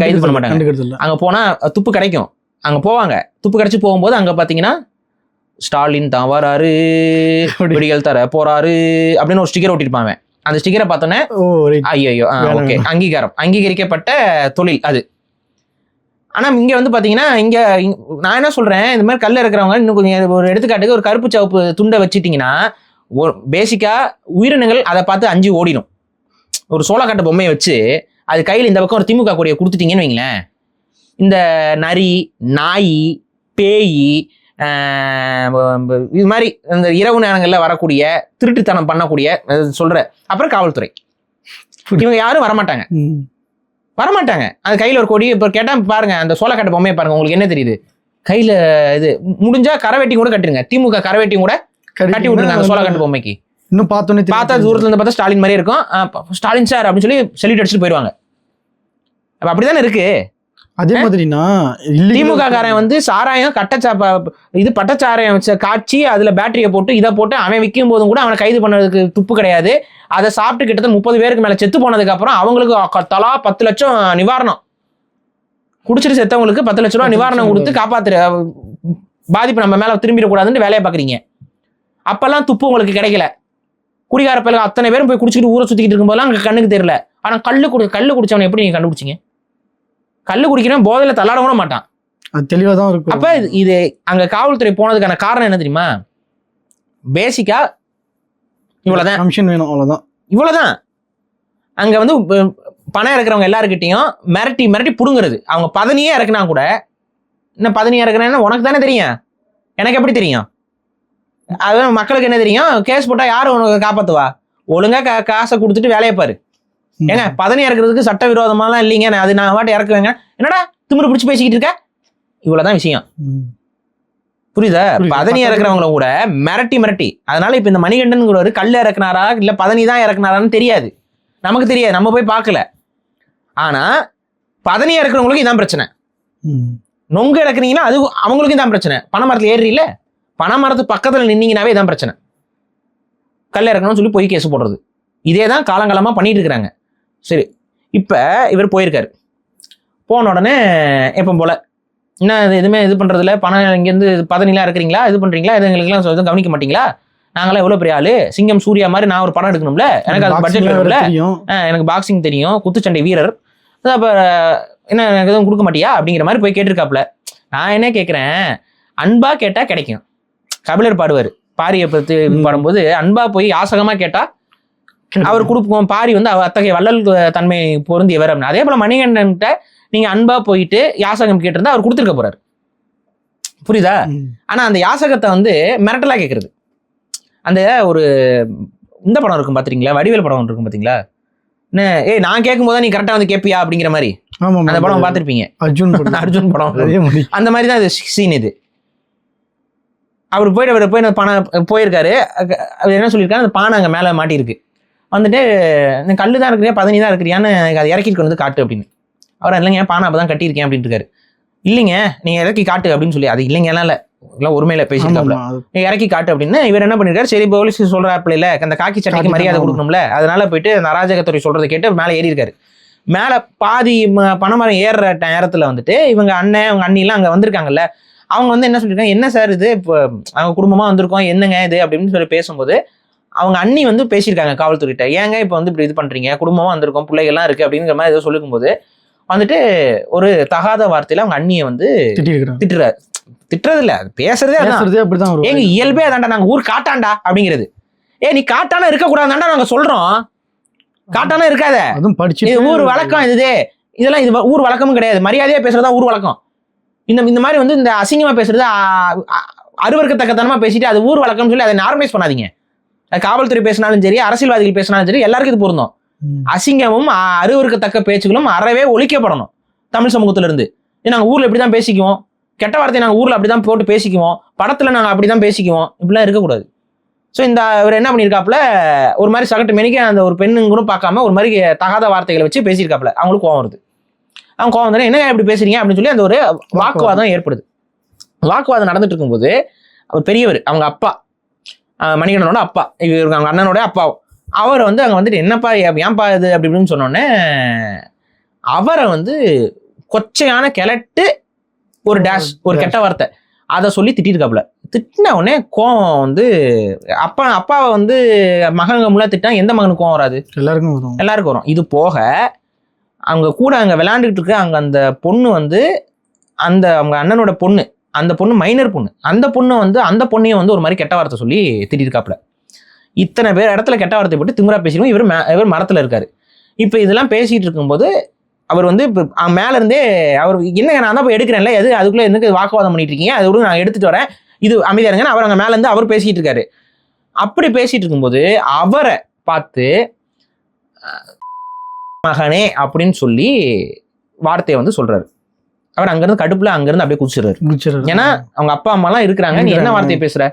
கைது பண்ண மாட்டாங்க. அங்க போனா துப்பு கிடைக்கும், அங்க போவாங்க. துப்பு கிடைச்சு போகும்போது அங்க பாத்தீங்கன்னா ஸ்டாலின் தான் வராரு, விடிகள் தர போறாரு அப்படின்னு ஒரு ஸ்டிக்கர் ஒட்டிருப்பாங்க. அந்த ஸ்டிக்கரை பார்த்தோன்னே ஐயோ ஓகே, அங்கீகரிக்கப்பட்ட தொழில் அது. ஆனா இங்க வந்து பாத்தீங்கன்னா இங்க நான் என்ன சொல்றேன், இந்த மாதிரி கல்ல இருக்கிறவங்க இன்னும் கொஞ்சம் ஒரு எடுத்துக்காட்டுக்கு ஒரு கருப்பு சிவப்பு துண்டை வச்சுட்டீங்கன்னா பேசிக்கா உயிரினங்கள் அதை பார்த்து அஞ்சு ஓடிடும். ஒரு சோளக்காட்டு பொம்மையை வச்சு அது கையில் இந்த பக்கம் ஒரு திமுக கொடியை கொடுத்துட்டீங்கன்னு வைங்களேன், இந்த நரி, நாய், பேய், இது மாதிரி இந்த இரவு நேரங்கள்ல வரக்கூடிய திருட்டுத்தனம் பண்ணக்கூடிய சொல்ற, அப்புறம் காவல்துறை, இவங்க யாரும் வரமாட்டாங்க. அது கையில ஒரு கொடி. இப்ப கேட்டா பாருங்க, அந்த சோளக்காட்டு பொம்மையை பாருங்க, உங்களுக்கு என்ன தெரியுது? கையில இது முடிஞ்சா கரவேட்டி கூட கட்டுருங்க, திமுக கரவேட்டி கூட கட்டி விட்டுருங்க அந்த சோளக்காட்டு பொம்மைக்கு. இன்னும் பார்த்தா தூரத்துல இருந்து பார்த்தா ஸ்டாலின் மாதிரியே இருக்கும். ஸ்டாலின் சார் அப்படின்னு சொல்லி செல்யூட் அடிச்சுட்டு போயிடுவாங்க. அப்படிதானே இருக்கு. அதே மாதிரினா திமுக காரன் வந்து சாராயம் பட்டச்சாராயம் காய்ச்சி அதுல பேட்டரியை போட்டு இதை போட்டு அவன் விற்கும் போதும் கூட அவனை கைது பண்ணதுக்கு துப்பு கிடையாது. அதை சாப்பிட்டு கிட்டத்தட்ட 30 பேருக்கு மேல செத்து போனதுக்கு அப்புறம் அவங்களுக்கு தலா 10 லட்சம் நிவாரணம், குடிச்சிட்டு செத்தவங்களுக்கு 10 லட்சம் ரூபாய் நிவாரணம் கொடுத்து காப்பாத்துற, பாதிப்பு நம்ம மேல திரும்பிடக்கூடாதுன்னு வேலையை பாக்குறீங்க. அப்பெல்லாம் துப்பு உங்களுக்கு கிடைக்கல. குடிகார பயில அத்தனை பேரும் போய் குடிச்சிட்டு ஊரை சுத்திக்கிட்டு இருக்கும்போதெல்லாம் அங்க கண்ணுக்கு தெரியல. ஆனா கல்லு குடிச்சவனை எப்படி நீங்க கண்டுபிடிச்சீங்க? கல்லு குடிக்கிறவன் போதையில தள்ளாட கூட மாட்டான், அது தெளிவா தான் இருக்கும். அப்ப இது அங்க காவல்துறை போனதுக்கான காரணம் என்ன தெரியுமா? பேசிக்கா இவ்வளவுதான், கமிஷன் வேணும், இவ்வளவுதான். அங்க வந்து பணம் இறக்குறவங்க எல்லாருக்கிட்டையும் மிரட்டி புடுங்குறது. அவங்க பதனியே இறக்குனா கூட, என்ன பதனியே இறக்குறேன்னு உனக்கு தானே தெரியும், எனக்கு எப்படி தெரியும்? அது மக்களுக்கு என்ன தெரியும்? கேஸ் போட்டா யாரு உனக்கு காப்பாத்துவா? ஒழுங்கா காசை கொடுத்துட்டு வேலையை பாரு. ஏங்க பதனி இறக்குறதுக்கு சட்ட விரோதமாலாம் இல்லைங்க, அது நான் வாட்டி இறக்குவேங்க, என்னடா திமிரு பிடிச்சி பேசிக்கிட்டு இருக்க? இவ்வளவுதான் விஷயம். புரியுதா? பதனி இறக்குறவங்கள கூட மிரட்டி. அதனால இப்ப இந்த மணிகண்டன்ங்கிறவரு கல் இறக்குனாரா இல்ல பதனி தான் இறக்குனாரான்னு தெரியாது, நமக்கு தெரியாது, நம்ம போய் பார்க்கல. ஆனா பதனி இறக்குறவங்களுக்கு இதான் பிரச்சனை. நொங்கு இறக்குறீங்கன்னா அது அவங்களுக்கும் தான் பிரச்சனை. பனைமரத்துல ஏறி பனைமரத்து பக்கத்துல நின்னீங்கன்னாவே இதான் பிரச்சனை. கல் இறக்கணும்னு சொல்லி போய் கேஸ் போடுறது. இதே தான் காலங்காலமா பண்ணிட்டு இருக்கிறாங்க. சரி, இப்ப இவர் போயிருக்காரு. போன உடனே எப்போ போல என்ன எதுவுமே இது பண்றதுல, பணம் இங்கேருந்து பதனிலாம் இருக்கிறீங்களா, இது பண்றீங்களா, இது எங்களுக்குலாம் எதுவும் கவனிக்க மாட்டீங்களா? நாங்களாம் எவ்வளவு பெரிய ஆளு, சிங்கம் சூர்யா மாதிரி நான் ஒரு படம் எடுக்கணும்ல, எனக்கு அது பட்ஜெட் வேணும்ல, எனக்கு பாக்ஸிங் தெரியும், குத்துச்சண்டை வீரர், அப்ப என்ன எனக்கு எதுவும் கொடுக்க மாட்டியா அப்படிங்கிற மாதிரி போய் கேட்டிருக்காப்புல. நான் என்ன கேட்கிறேன், அன்பா கேட்டா கிடைக்கும். கபிலர் பாடுவார், பாரியை பத்தி பாடும்போது அன்பா போய் யாசகமா கேட்டா அவர் கொடுப்போம். பாரி வந்து அத்தகைய வள்ளல் தன்மை பொருந்தியவர் அப்படின்னு. அதே போல மணிகண்டன்கிட்ட நீங்க அன்பா போயிட்டு யாசகம் கேட்டிருந்தா அவர் கொடுத்துருக்க போறாரு. புரியுதா? ஆனா அந்த யாசகத்தை வந்து மிரட்டலா கேட்கறது. அந்த ஒரு இந்த படம் இருக்கும் பாத்தீங்களா, வடிவேல் படம் இருக்கும் பாத்தீங்களா, நான் கேட்கும் போது நீ கரெக்டா வந்து கேட்பியா அப்படிங்கிற மாதிரி அந்த படம் பார்த்திருப்பீங்க, அர்ஜுன் படம். அந்த மாதிரி தான் இது சீன். இது அவர் போய் பணம் போயிருக்காரு. அவர் என்ன சொல்லியிருக்காரு, அந்த பானை அங்கே மேலே மாட்டியிருக்கு. வந்துட்டு இந்த கல்லு தான் இருக்கிறியா பதனி தான் இருக்கிறியான்னு அதை இறக்கிட்டு வந்து காட்டு அப்படின்னு. அவர் இல்லைங்க பானை அப்போ தான் கட்டியிருக்கேன் அப்படின்ட்டு இருக்காரு. இல்லைங்க நீங்க இறக்கி காட்டு அப்படின்னு சொல்லி, அது இல்லைங்க எல்லாம் ஒருமையில பேசியிருக்காப்ல, இறக்கி காட்டு அப்படின்னு. இவர் என்ன பண்ணிருக்காரு, சரி போலீஸ் சொல்றாப்புல இல்ல, அந்த காக்கி சட்டைக்கு மரியாதை கொடுக்கணும்ல, அதனால போயிட்டு அந்த அராஜகத்துறை சொல்றதை கேட்டு மேலே ஏறி இருக்காரு. மேலே பாதி பனைமரம் ஏறுற நேரத்துல வந்துட்டு இவங்க அண்ணன் அவங்க அண்ணிலாம் அங்கே வந்திருக்காங்கல்ல, அவங்க வந்து என்ன சொல்லியிருக்காங்க, என்ன சார் இது இப்போ அவங்க குடும்பமா வந்திருக்கோம் என்னங்க இது அப்படின்னு சொல்லி பேசும்போது அவங்க அண்ணி வந்து பேசியிருக்காங்க காவல்துறையிட்ட, ஏங்க இப்போ வந்து இப்படி இது பண்றீங்க, குடும்பமா வந்திருக்கோம் பிள்ளைகள்லாம் இருக்கு அப்படிங்கிற மாதிரி ஏதோ சொல்லிக்கும்போது வந்துட்டு ஒரு தகாத வார்த்தையில அவங்க அண்ணியை வந்து திட்டுறாரு. திட்டுறது இல்ல, பேசுறதே அப்படிதான். எங்க இயல்பே அதான்டா, நாங்க ஊர் காட்டாண்டா அப்படிங்கிறது. நீ காட்டான இருக்க கூடாதாண்டா நாங்க சொல்றோம், காட்டான இருக்காத, இது ஊர் வழக்கம், இதெல்லாம் இது ஊர் வழக்கமும் கிடையாது, மரியாதையா பேசுறதா ஊர் வழக்கம். இந்த மாதிரி வந்து இந்த அசிங்கமா பேசுறது அருவருக்கத்தக்கத்தனமா பேசிட்டு அது ஊர் வழக்கம்னு சொல்லி அதை நார்மலைஸ் பண்ணாதீங்க. காவல்துறை பேசினாலும் சரி, அரசியல்வாதிகள் பேசினாலும் சரி, எல்லாருக்கும் இது பொருந்தும். அசிங்கமும் அருவருக்கத்தக்க பேச்சுகளும் அறவே ஒழிக்கப்படணும் தமிழ் சமூகத்துல இருந்து. நாங்க ஊர்ல இப்படிதான் பேசிக்குவோம், கெட்ட வார்த்தையை நாங்க ஊர்ல அப்படிதான் போட்டு பேசிக்குவோம், படத்துல நாங்க அப்படிதான் பேசிக்குவோம், இப்படிலாம் இருக்கக்கூடாது. ஸோ இந்த அவர் என்ன பண்ணியிருக்காப்புல, ஒரு மாதிரி சகட்டு மெனிக்க அந்த ஒரு பெண்ணுங்க கூட பார்க்காம ஒரு மாதிரி தகாத வார்த்தைகளை வச்சு பேசியிருக்காப்புல. அவங்களுக்கு கோவம் வருது. அவங்க கோவம் வந்து என்ன இப்படி பேசுறீங்க அப்படின்னு சொல்லி அந்த ஒரு வாக்குவாதம் ஏற்படுது. வாக்குவாதம் நடந்துட்டு இருக்கும்போது அவர் பெரியவர், அவங்க அப்பா மணிகண்டனோட அப்பா, இவருக்கு அவங்க அண்ணனோட அப்பாவும், அவரை வந்து அங்கே வந்துட்டு என்னப்பா ஏன்பா இது அப்படி இப்படின்னு சொன்னோடனே அவரை வந்து கொச்சையான கிளட்டு ஒரு டேஷ் ஒரு கெட்ட வார்த்தை அதை சொல்லி திட்டிருக்காப்புல. திட்டின உடனே கோவம் வந்து அப்பாவை வந்து மகங்க முள்ள திட்டா எந்த மகனுக்கு கோவம் வராது? எல்லாருக்கும் வரும். இது போக அவங்க கூட அங்கே விளையாண்டுக்கிட்டு இருக்க அங்கே அந்த பொண்ணு வந்து அந்த அவங்க அண்ணனோட பொண்ணு, அந்த பொண்ணு மைனர் பொண்ணு, அந்த பொண்ணு வந்து அந்த பொண்ணையும் வந்து ஒரு மாதிரி கெட்ட வார்த்தை சொல்லி திட்டிருக்காப்புல. இத்தனை பேர் இடத்துல கெட்ட வார்த்தை போட்டு திமுறா பேசிடுவோம். இவர் மரத்தில் இருக்காரு. இப்போ இதெல்லாம் பேசிட்டு இருக்கும்போது அவர் வந்து இப்போ மேல இருந்தே அவர் என்னங்க நான் தான் போய் எடுக்கிறேன்ல, எது அதுக்குள்ள எதுக்கு வாக்குவாதம் பண்ணிட்டு இருக்கீங்க, அது கூட நான் எடுத்துட்டு வரேன், இது அமைதியா இருங்க, அவர் அங்கே மேல இருந்து அவர் பேசிட்டு இருக்காரு. அப்படி பேசிட்டு இருக்கும்போது அவரை பார்த்து மகனே அப்படின்னு சொல்லி வார்த்தையை வந்து சொல்றாரு. அவர் அங்கிருந்து கடுப்புல அங்கிருந்து அப்படியே குதிச்சிடுறாரு. ஏன்னா அவங்க அப்பா அம்மா எல்லாம் இருக்கிறாங்க, நீ என்ன வார்த்தையை பேசுற,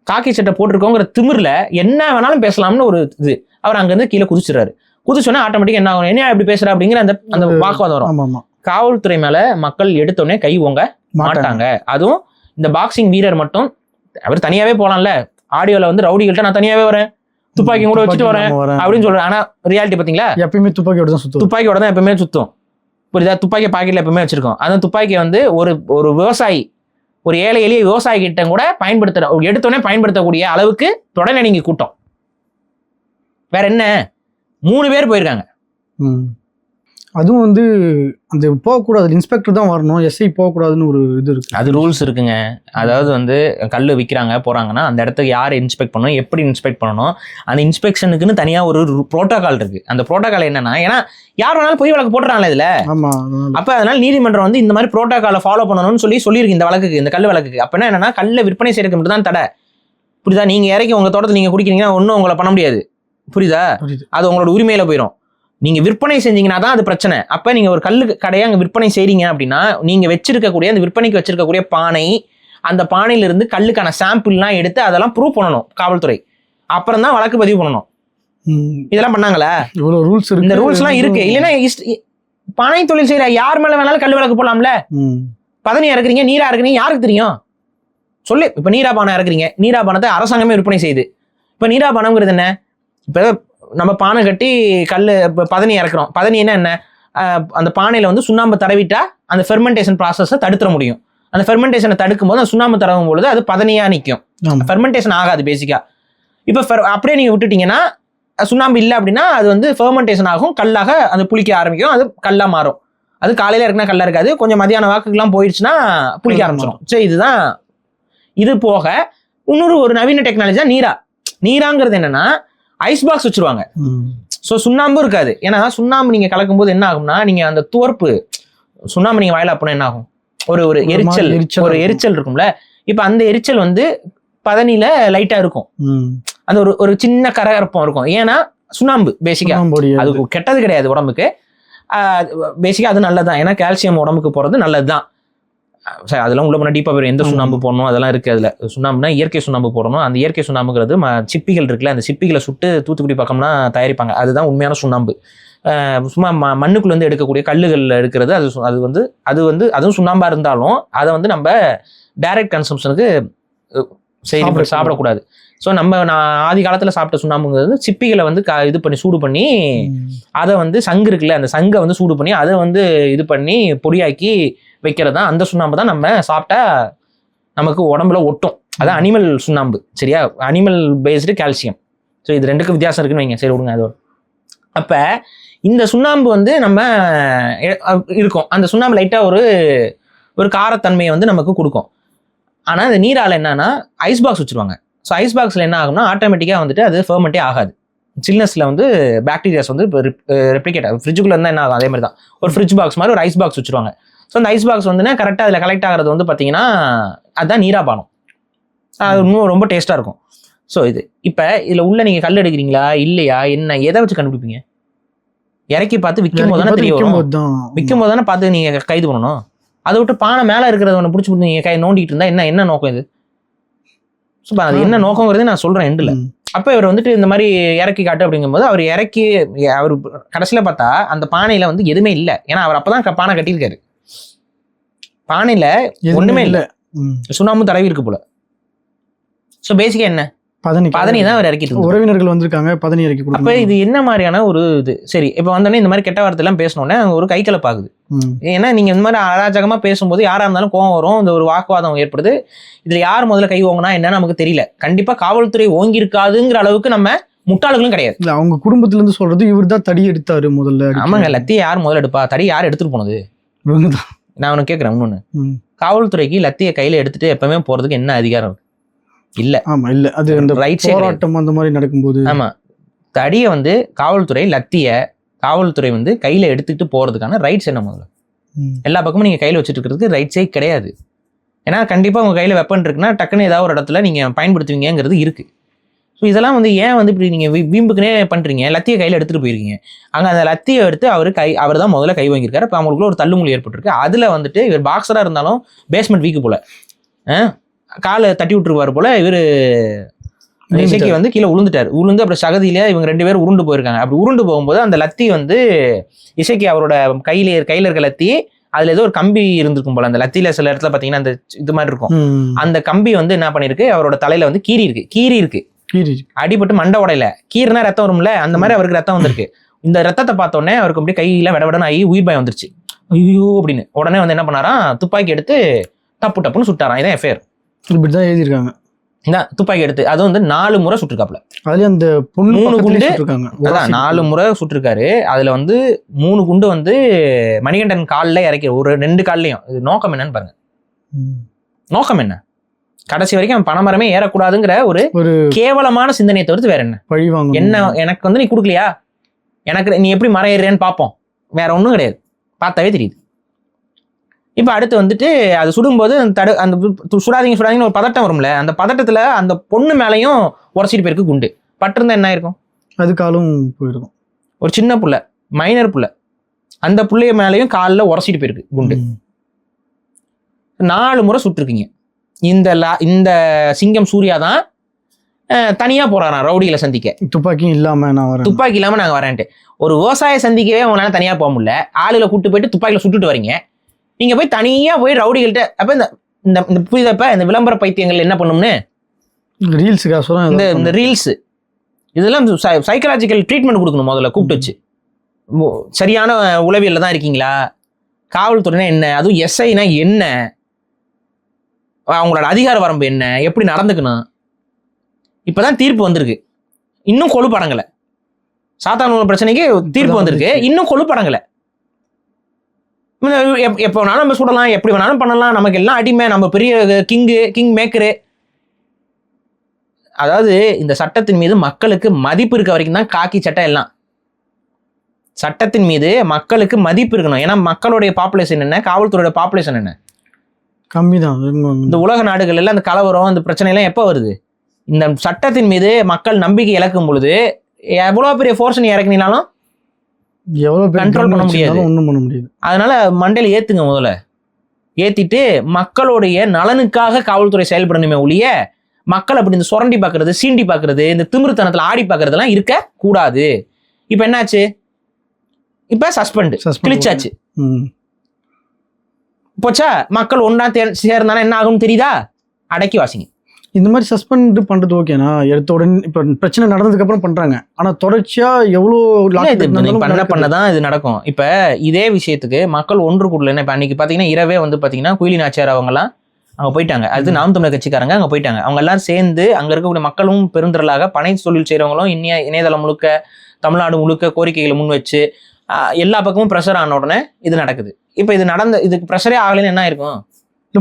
காக்கி சட்டை போட்டிருக்கோங்கிற திமிர்ல என்ன வேணாலும் பேசலாம்னு ஒரு இது. அவர் அங்கிருந்து கீழே குதிச்சிடுறாரு. குதிச்சோன்னா ஆட்டோமேட்டிக்கா என்ன ஆகும், என்ன இப்படி பேசுற அப்படிங்கிற அந்த வாக்குவாதம் வரும். காவல்துறை மேல மக்கள் எடுத்தோடனே கை ஓங்க மாட்டாங்க. அதுவும் இந்த பாக்ஸிங் வீரர் மட்டும் அவர் தனியாவே போலாம்ல, ஆடியோல வந்து ரவுடிகள்ட்ட நான் தனியாவே வரேன், துப்பாக்கி கூட வச்சுட்டு வரேன் அப்படின்னு சொல்றேன். ஆனா ரியாலிட்டி பாத்தீங்களா, எப்பயுமே துப்பாக்கியோட தான் எப்பவுமே சுத்தும். புரியுதா? துப்பாக்கி பாக்கெட்ல எப்பவுமே வச்சிருக்கோம். அந்த துப்பாக்கி வந்து ஒரு விவசாயி, ஒரு ஏழை எளிய விவசாயி கிட்ட கூட எடுத்தோடனே பயன்படுத்தக்கூடிய அளவுக்கு தொடனே நீங்க கூட்டம். வேற என்ன, 3 பேர் போயிருக்காங்க. அதுவும் வந்து அந்த போகக்கூடாது, இன்ஸ்பெக்டர் தான் வரணும், எஸ்ஐ போகக்கூடாதுன்னு ஒரு இது இருக்கு. அது ரூல்ஸ் இருக்குங்க. அதாவது வந்து கல் விற்கிறாங்க போறாங்கன்னா அந்த இடத்துக்கு யார் இன்ஸ்பெக்ட் பண்ணணும், எப்படி இன்ஸ்பெக்ட் பண்ணணும், அந்த இன்ஸ்பெக்ஷனுக்குன்னு தனியா ஒரு புரோட்டோகால் இருக்கு. அந்த புரோட்டோகால் என்னன்னா, ஏன்னா யார் வேணாலும் பொய் வழக்கு போட்டுறாங்களே இதுல. அப்ப அதனால நீதிமன்றம் வந்து இந்த மாதிரி புரோட்டோகாலை ஃபாலோ பண்ணணும்னு சொல்லியிருக்கு இந்த வழக்குக்கு, இந்த கல் வழக்குக்கு. அப்ப என்னன்னா, கல்ல விற்பனை செய்யறதுக்கு மட்டும் தான் தடை. புரியுதா? நீங்க இறக்கி உங்க தோட்டத்தை நீங்க குடிக்கிறீங்கன்னா ஒன்னும் உங்களை பண்ண முடியாது. புரியுதா? அது உங்களோட உரிமையில போயிடும். நீங்க விற்பனை செஞ்சீங்கன்னா தான் அது பிரச்சனை. அப்ப நீங்க ஒரு கல்லு கடையை அங்க விற்பனை செய்றீங்க அப்படின்னா, நீங்க வச்சிருக்கக்கூடிய அந்த விற்பனைக்கு வச்சிருக்கக்கூடிய பானை, அந்த பானையில இருந்து கல்லுக்கான சாம்பிள்லாம் எடுத்து அதெல்லாம் ப்ரூவ் பண்ணணும் காவல்துறை. அப்புறம் தான் வழக்கு பதிவு பண்ணணும். இதெல்லாம் பண்ணாங்களா? இந்த ரூல்ஸ் எல்லாம் இருக்கு. இல்லைன்னா பானை தொழில் செய்யற யார் மேல வேணாலும் கல் வழக்கு போடலாம்ல. பதனியா இருக்கிறீங்க, நீரா இருக்கிறீங்க, யாருக்கு தெரியும் சொல்லு. இப்ப நீரா பானை இறக்குறீங்க, நீரா பானத்தை அரசாங்கமே விற்பனை செய்யுது. இப்ப நீரா பானம்ங்கிறது என்ன, இப்ப நம்ம பானை கட்டி கல் பதனி இறக்குறோம். பதனி என்ன, அந்த பானையில வந்து சுண்ணாம்பு தடவிட்டா அந்த ஃபெர்மெண்டேஷன் ப்ராசஸை தடுத்துட முடியும். அந்த ஃபெர்மெண்டேஷனை தடுக்கும் போது அந்த சுண்ணாம்பு தடவும் பொழுது அது பதனியா நிற்கும், ஃபெர்மெண்டேஷன் ஆகாது பேசிக்கா. இப்போ அப்படியே நீங்க விட்டுட்டீங்கன்னா, சுண்ணாம்பு இல்லை அப்படின்னா அது வந்து ஃபெர்மெண்டேஷன் ஆகும், கல்லாக அது புளிக்க ஆரம்பிக்கும், அது கல்லா மாறும். அது காலையில இருக்குன்னா கல்லா இருக்காது, கொஞ்சம் மதியான வாக்குக்கெல்லாம் போயிடுச்சுன்னா புளிக்க ஆரம்பிச்சிடும். சரி, இதுதான். இது போக இன்னொரு ஒரு நவீன டெக்னாலஜி தான் நீராங்கிறது. என்னன்னா, ஐஸ் பாக்ஸ் வச்சிருவாங்க. ஸோ சுண்ணாம்பும் இருக்காது. ஏன்னா சுண்ணாம்பு நீங்க கலக்கும் போது என்ன ஆகும்னா, நீங்க அந்த துவர்ப்பு சுண்ணாம்பு நீங்க வாயில அப்பனா என்ன ஆகும், ஒரு எரிச்சல் இருக்கும்ல. இப்ப அந்த எரிச்சல் வந்து பதனில லைட்டா இருக்கும், அந்த ஒரு சின்ன கரகரப்பம் இருக்கும். ஏன்னா சுண்ணாம்பு பேசிக்கா அது கெட்டது கிடையாது உடம்புக்கு, பேசிக்கா அது நல்லதுதான். ஏன்னா கால்சியம் உடம்புக்கு போறது நல்லதுதான். சரி, அதெல்லாம் உள்ள போனா டீப்பா போயிடும். எந்த சுண்ணாம்பு போடணும் அதெல்லாம் இருக்கு. அதுல சுண்ணாம்புனா இயற்கை சுண்ணாம்பு போடணும். அந்த இயற்கை சுண்ணாம்புங்கிறது சிப்பிகள் இருக்குல்ல, அந்த சிப்பிகளை சுட்டு தூத்துக்குடி பக்கம்லாம் தயாரிப்பாங்க. அதுதான் உண்மையான சுண்ணாம்பு. சும்மா மண்ணுக்குள்ள இருந்து எடுக்கக்கூடிய கல்லுகள்ல எடுக்கிறது அது வந்து அதுவும் சுண்ணாம்பா இருந்தாலும் அதை வந்து நம்ம டைரக்ட் கன்சம்ஷனுக்கு சரி சாப்பிடக்கூடாது. ஸோ நான் ஆதி காலத்துல சாப்பிட்ட சுண்ணாம்புங்கிறது சிப்பிகளை வந்து இது பண்ணி சூடு பண்ணி அதை வந்து சங்கு இருக்குல்ல, அந்த சங்கை வந்து சூடு பண்ணி அதை வந்து இது பண்ணி பொடியாக்கி வைக்கிறது தான். அந்த சுண்ணாம்பு தான் நம்ம சாப்பிட்டா நமக்கு உடம்புல ஒட்டும். அது அனிமல் சுண்ணாம்பு, சரியா? Animal based calcium. ஸோ இது ரெண்டுக்கும் வித்தியாசம் இருக்குன்னு வைங்க. சரி விடுங்க. அது அப்போ இந்த சுண்ணாம்பு வந்து நம்ம இருக்கும், அந்த சுண்ணாம்பு லைட்டாக ஒரு காரத்தன்மையை வந்து நமக்கு கொடுக்கும். ஆனால் இந்த நீரால் என்னன்னா ஐஸ் பாக்ஸ் வச்சுருவாங்க. ஸோ ஐஸ் பாக்ஸில் என்ன ஆகும்னா ஆட்டோமேட்டிக்காக வந்துட்டு அது ஃபெர்மெண்ட்டே ஆகாது. சில்னஸில் வந்து பாக்டீரியாஸ் வந்து ரெப்ளிகேட் ஆகும். ஃப்ரிட்ஜுக்குள்ள இருந்தால் என்ன ஆகும், அதே மாதிரி தான் ஒரு ஃப்ரிட்ஜ் பாக்ஸ் மாதிரி ஒரு ஐஸ் பாக்ஸ் வச்சுருவாங்க. ஸோ அந்த ஐஸ் பாக்ஸ் வந்துன்னா கரெக்டாக அதில் கலெக்ட் ஆகிறது வந்து பார்த்தீங்கன்னா அதுதான் நீராபானம். அது இன்னும் ரொம்ப டேஸ்ட்டாக இருக்கும். ஸோ இது இப்போ இதில் உள்ள நீங்கள் கல் எடுக்கிறீங்களா இல்லையா என்ன எதை வச்சு கண்டுபிடிப்பீங்க? இறக்கி பார்த்து விற்கும் போது தானே தெரிய வரும். விற்கும் போது தானே பார்த்து நீங்கள் கைது பண்ணணும். அதை விட்டு பானை மேலே இருக்கிறத ஒன்று பிடிச்சி போட்டு நீங்கள் நோண்டிட்டு இருந்தா என்ன நோக்கம் இது? ஸோ அது என்ன நோக்கங்கிறதே நான் சொல்கிறேன் எண்டில். அப்போ இவர் வந்துட்டு இந்த மாதிரி இறக்கி காட்டு அப்படிங்கும்போது அவர் கடைசியில் பார்த்தா அந்த பானையில் வந்து எதுவுமே இல்லை. ஏன்னா அவர் அப்போ தான் பானை கட்டியிருக்காரு. பானையில் ஒன்றுமே இல்லை, சுண்ணாம்பு தடவி இருக்கு போல. ஸோ பேசிக்காக என்ன பதனி தான் அவர் இறக்கிட்டு உறவினர்கள் வந்திருக்காங்க, பதனி இறக்கி. அப்போ இது என்ன மாதிரியான ஒரு இது? சரி, இப்போ வந்தோடனே இந்த மாதிரி கெட்ட வார்த்தைலாம் பேசணுன்னே அங்கே ஒரு கைக்கலப்பாகுது. ஏன்னா நீங்கள் இந்த மாதிரி அராஜகமாக பேசும்போது யாராக இருந்தாலும் கோவம் வரும், இந்த ஒரு வாக்குவாதம் ஏற்படுது. இதில் யார் முதல்ல கை ஓங்கினா என்னன்னு நமக்கு தெரியல. கண்டிப்பாக காவல்துறை ஓங்கி இருக்காதுங்கிற அளவுக்கு நம்ம முட்டாளுகளும் கிடையாது. இல்லை, அவங்க குடும்பத்துல இருந்து சொல்றது இவர் தான் தடி எடுத்தாரு முதல்ல. ஆமாங்க, லத்தியை யார் முதல்ல எடுப்பா? தடி யார் எடுத்துட்டு போனது? நான் உனக்கு கேட்குறேன் இன்னொன்று, காவல்துறைக்கு லத்தியை கையில் எடுத்துட்டு எப்பவுமே போகிறதுக்கு என்ன அதிகாரம் இல்ல? ஆமா, இல்ல. அது அந்த ரைட் போராட்டம் அந்த மாதிரி நடக்கும்போது ஆமா தடியை வந்து காவல்துறை வந்து கையில எடுத்துட்டு போறதுக்கான ரைட்ஸ் என்ன? முதல்ல எல்லா பக்கமும் நீங்க கையில வச்சுட்டு இருக்கிறதுக்கு ரைட்ஸே கிடையாது. ஏன்னா கண்டிப்பா உங்க கையில வெப்பன் இருக்குன்னா டக்குன்னு ஏதாவது ஒரு இடத்துல நீங்க பயன்படுத்துவீங்கிறது இருக்கு. ஸோ இதெல்லாம் வந்து ஏன் வந்து இப்படி நீங்க வீம்புக்குனே பண்றீங்க? லத்தியை கையில எடுத்துட்டு போயிருக்கீங்க. அங்க அந்த லத்தியை எடுத்து அவர் தான் முதல்ல கை வாங்கியிருக்காரு. இப்போ அவங்களுக்குள்ள ஒரு தள்ளுமுள்ளி ஏற்பட்டிருக்கு. அதுல வந்துட்டு இவர் பாக்ஸரா இருந்தாலும் பேஸ்மெண்ட் வீக்கு போல காலை தட்டி விட்டுருவாரு போல. இவர் இசைக்கு வந்து கீழே உளுந்து அப்புறம் சகதியில இவங்க 2 பேரும் உருண்டு போயிருக்காங்க. அப்படி உருண்டு போகும்போது அந்த லத்தி வந்து இசைக்கு அவரோட கையில இருக்க லத்தி, அதுல ஏதோ ஒரு கம்பி இருந்திருக்கும் போல. அந்த லத்தியில சில இடத்துல பாத்தீங்கன்னா அந்த இது மாதிரி இருக்கும். அந்த கம்பி வந்து என்ன பண்ணிருக்கு, அவரோட தலையில வந்து கீறி இருக்கு. அடிபட்டு மண்டை உடையில கீறினா ரத்தம் வரும்ல, அந்த மாதிரி அவருக்கு ரத்தம் வந்திருக்கு. இந்த ரத்தத்தை பார்த்தோன்னே அவருக்கு அப்படியே கையில விடவிடன்னு ஆகி உயிர் பயம் வந்துருச்சு. ஐயோ அப்படின்னு உடனே வந்து என்ன பண்ணாராம், துப்பாக்கி எடுத்து டப்புன்னு சுட்டாராம். இதான் எஃப்ஐஆர். இப்படிதான் எழுதியிருக்காங்க. துப்பாக்கி எடுத்து அது வந்து 4 முறை சுட்டிருக்காப்ல. அதுல அந்த 3 குண்டு அதான் 4 முறை சுட்டிருக்காரு. அதுல வந்து 3 குண்டு வந்து மணிகண்டன் காலில் இறக்கி ஒரு 2 கால்லையும். இது நோக்கம் என்னன்னு பாருங்க. நோக்கம் என்ன? கடைசி வரைக்கும் அவன் பணமரமே ஏறக்கூடாதுங்கிற ஒரு கேவலமான சிந்தனையை தவிர்த்து வேற என்ன? என்ன எனக்கு வந்து நீ கொடுக்கலையா, எனக்கு நீ எப்படி மரம் ஏறுறேன்னு பார்ப்போம், வேற ஒன்றும் கிடையாது. பார்த்தாவே தெரியுது. இப்போ அடுத்து வந்துட்டு அது சுடும்போது அந்த சுடாதீங்கன்னு ஒரு பதட்டம் வரும்ல, அந்த பதட்டத்தில் அந்த பொண்ணு மேலேயும் உரசிட்டு போயிருக்கு குண்டு. பட்டிருந்தா என்ன ஆயிருக்கும்? அது காலும் போயிருக்கும். ஒரு சின்ன புள்ள, மைனர் புள்ள, அந்த புள்ளைய மேலேயும் காலில் உரசிட்டு போயிருக்கு குண்டு. 4 முறை சுட்டிருக்கீங்க. இந்த சிங்கம் சூர்யா தான் தனியாக போறாராம் ரவுடிகளை சந்திக்க. துப்பாக்கி இல்லாமல் நாங்கள் வரேன்ட்டு. ஒரு விவசாய சந்திக்கவே உங்களால தனியாக போக முடியல. ஆளுகளை கூப்பிட்டு போயிட்டு துப்பாக்கியில் சுட்டுட்டு வரீங்க. நீங்க போய் தனியா போய் ரவுடிகள்கிட்ட அப்ப இந்த புரியுதப்ப இந்த விளம்பர பைத்தியங்கள் என்ன பண்ணும்னு இந்த ரீல்ஸ் இதெல்லாம் சைக்கலாஜிக்கல் ட்ரீட்மெண்ட் கொடுக்கணும். முதல்ல கூப்பிட்டு வச்சு சரியான உளவியல்ல தான் இருக்கீங்களா, காவல்துறைனா என்ன, அதுவும் எஸ்ஐனா என்ன, அவங்களோட அதிகார வரம்பு என்ன, எப்படி நடந்துக்கணும். இப்பதான் தீர்ப்பு வந்திருக்கு, இன்னும் கொழுப்படங்கலை. சாத்தான பிரச்சனைக்கு தீர்ப்பு வந்திருக்கு, இன்னும் கொழுப்படங்கலை. எப்போ வேணாலும் நம்ம சுடலாம், எப்படி வேணாலும் பண்ணலாம், நமக்கு எல்லாம் அடிமை, நம்ம பெரிய கிங் மேக்கரு. அதாவது இந்த சட்டத்தின் மீது மக்களுக்கு மதிப்பு இருக்க வரைக்கும் தான் காக்கி சட்டம் எல்லாம். சட்டத்தின் மீது மக்களுக்கு மதிப்பு இருக்கணும். ஏன்னா மக்களுடைய பாப்புலேஷன் என்ன, காவல்துறையோட பாப்புலேஷன் என்ன, கம்மி தான். இந்த உலக நாடுகள் எல்லாம் இந்த கலவரம் இந்த பிரச்சனை எல்லாம் எப்போ வருது? இந்த சட்டத்தின் மீது மக்கள் நம்பிக்கை இழக்கும் பொழுது எவ்வளவு பெரிய ஃபோர்ஸ் நீ இறக்குனாலும் கண்ட்ரோல் பண்ண முடியாது, ஒன்றும் பண்ண முடியாது. அதனால மண்டையில ஏத்துங்க, முதல்ல ஏத்திட்டு மக்களுடைய நலனுக்காக காவல்துறை செயல்படணுமே ஒழிய மக்கள் அப்படி இந்த சுரண்டி பார்க்கறது, சீண்டி பார்க்கறது, இந்த திமிருத்தனத்துல ஆடி பார்க்கறதுலாம் இருக்க கூடாது. இப்ப என்னாச்சு? இப்ப சஸ்பெண்ட் கிழிச்சாச்சு போச்சா? மக்கள் ஒன்னா சேர்ந்தானா என்ன ஆகும்னு தெரியுதா? அடக்கி வாசிங்க. இந்த மாதிரி சஸ்பெண்ட் பண்றது ஓகேனா, எடுத்த உடனே இப்ப பிரச்சனை நடந்ததுக்கு அப்புறம் பண்றாங்க. ஆனா தொடர்ச்சியா எவ்வளோ பண்ணதான் இது நடக்கும். இப்ப இதே விஷயத்துக்கு மக்கள் ஒன்று கூடல. இப்ப அன்னைக்கு பாத்தீங்கன்னா இரவே வந்து பாத்தீங்கன்னா குயிலி நாச்சியார் அவங்க எல்லாம் அங்க போயிட்டாங்க. அது நாம் தமிழர் கட்சிக்காரங்க அங்க போயிட்டாங்க. அவங்க எல்லாம் சேர்ந்து அங்க இருக்கக்கூடிய மக்களும் பெருந்திரளாக பனை தொழில் செய்யறவங்களும் இணையதளம் முழுக்க தமிழ்நாடு முழுக்க கோரிக்கைகளை முன் வச்சு எல்லா பக்கமும் ப்ரெஷர் ஆன உடனே இது நடக்குது. இப்ப இதுக்கு ப்ரெஷரே ஆகலைன்னு என்ன இருக்கும்?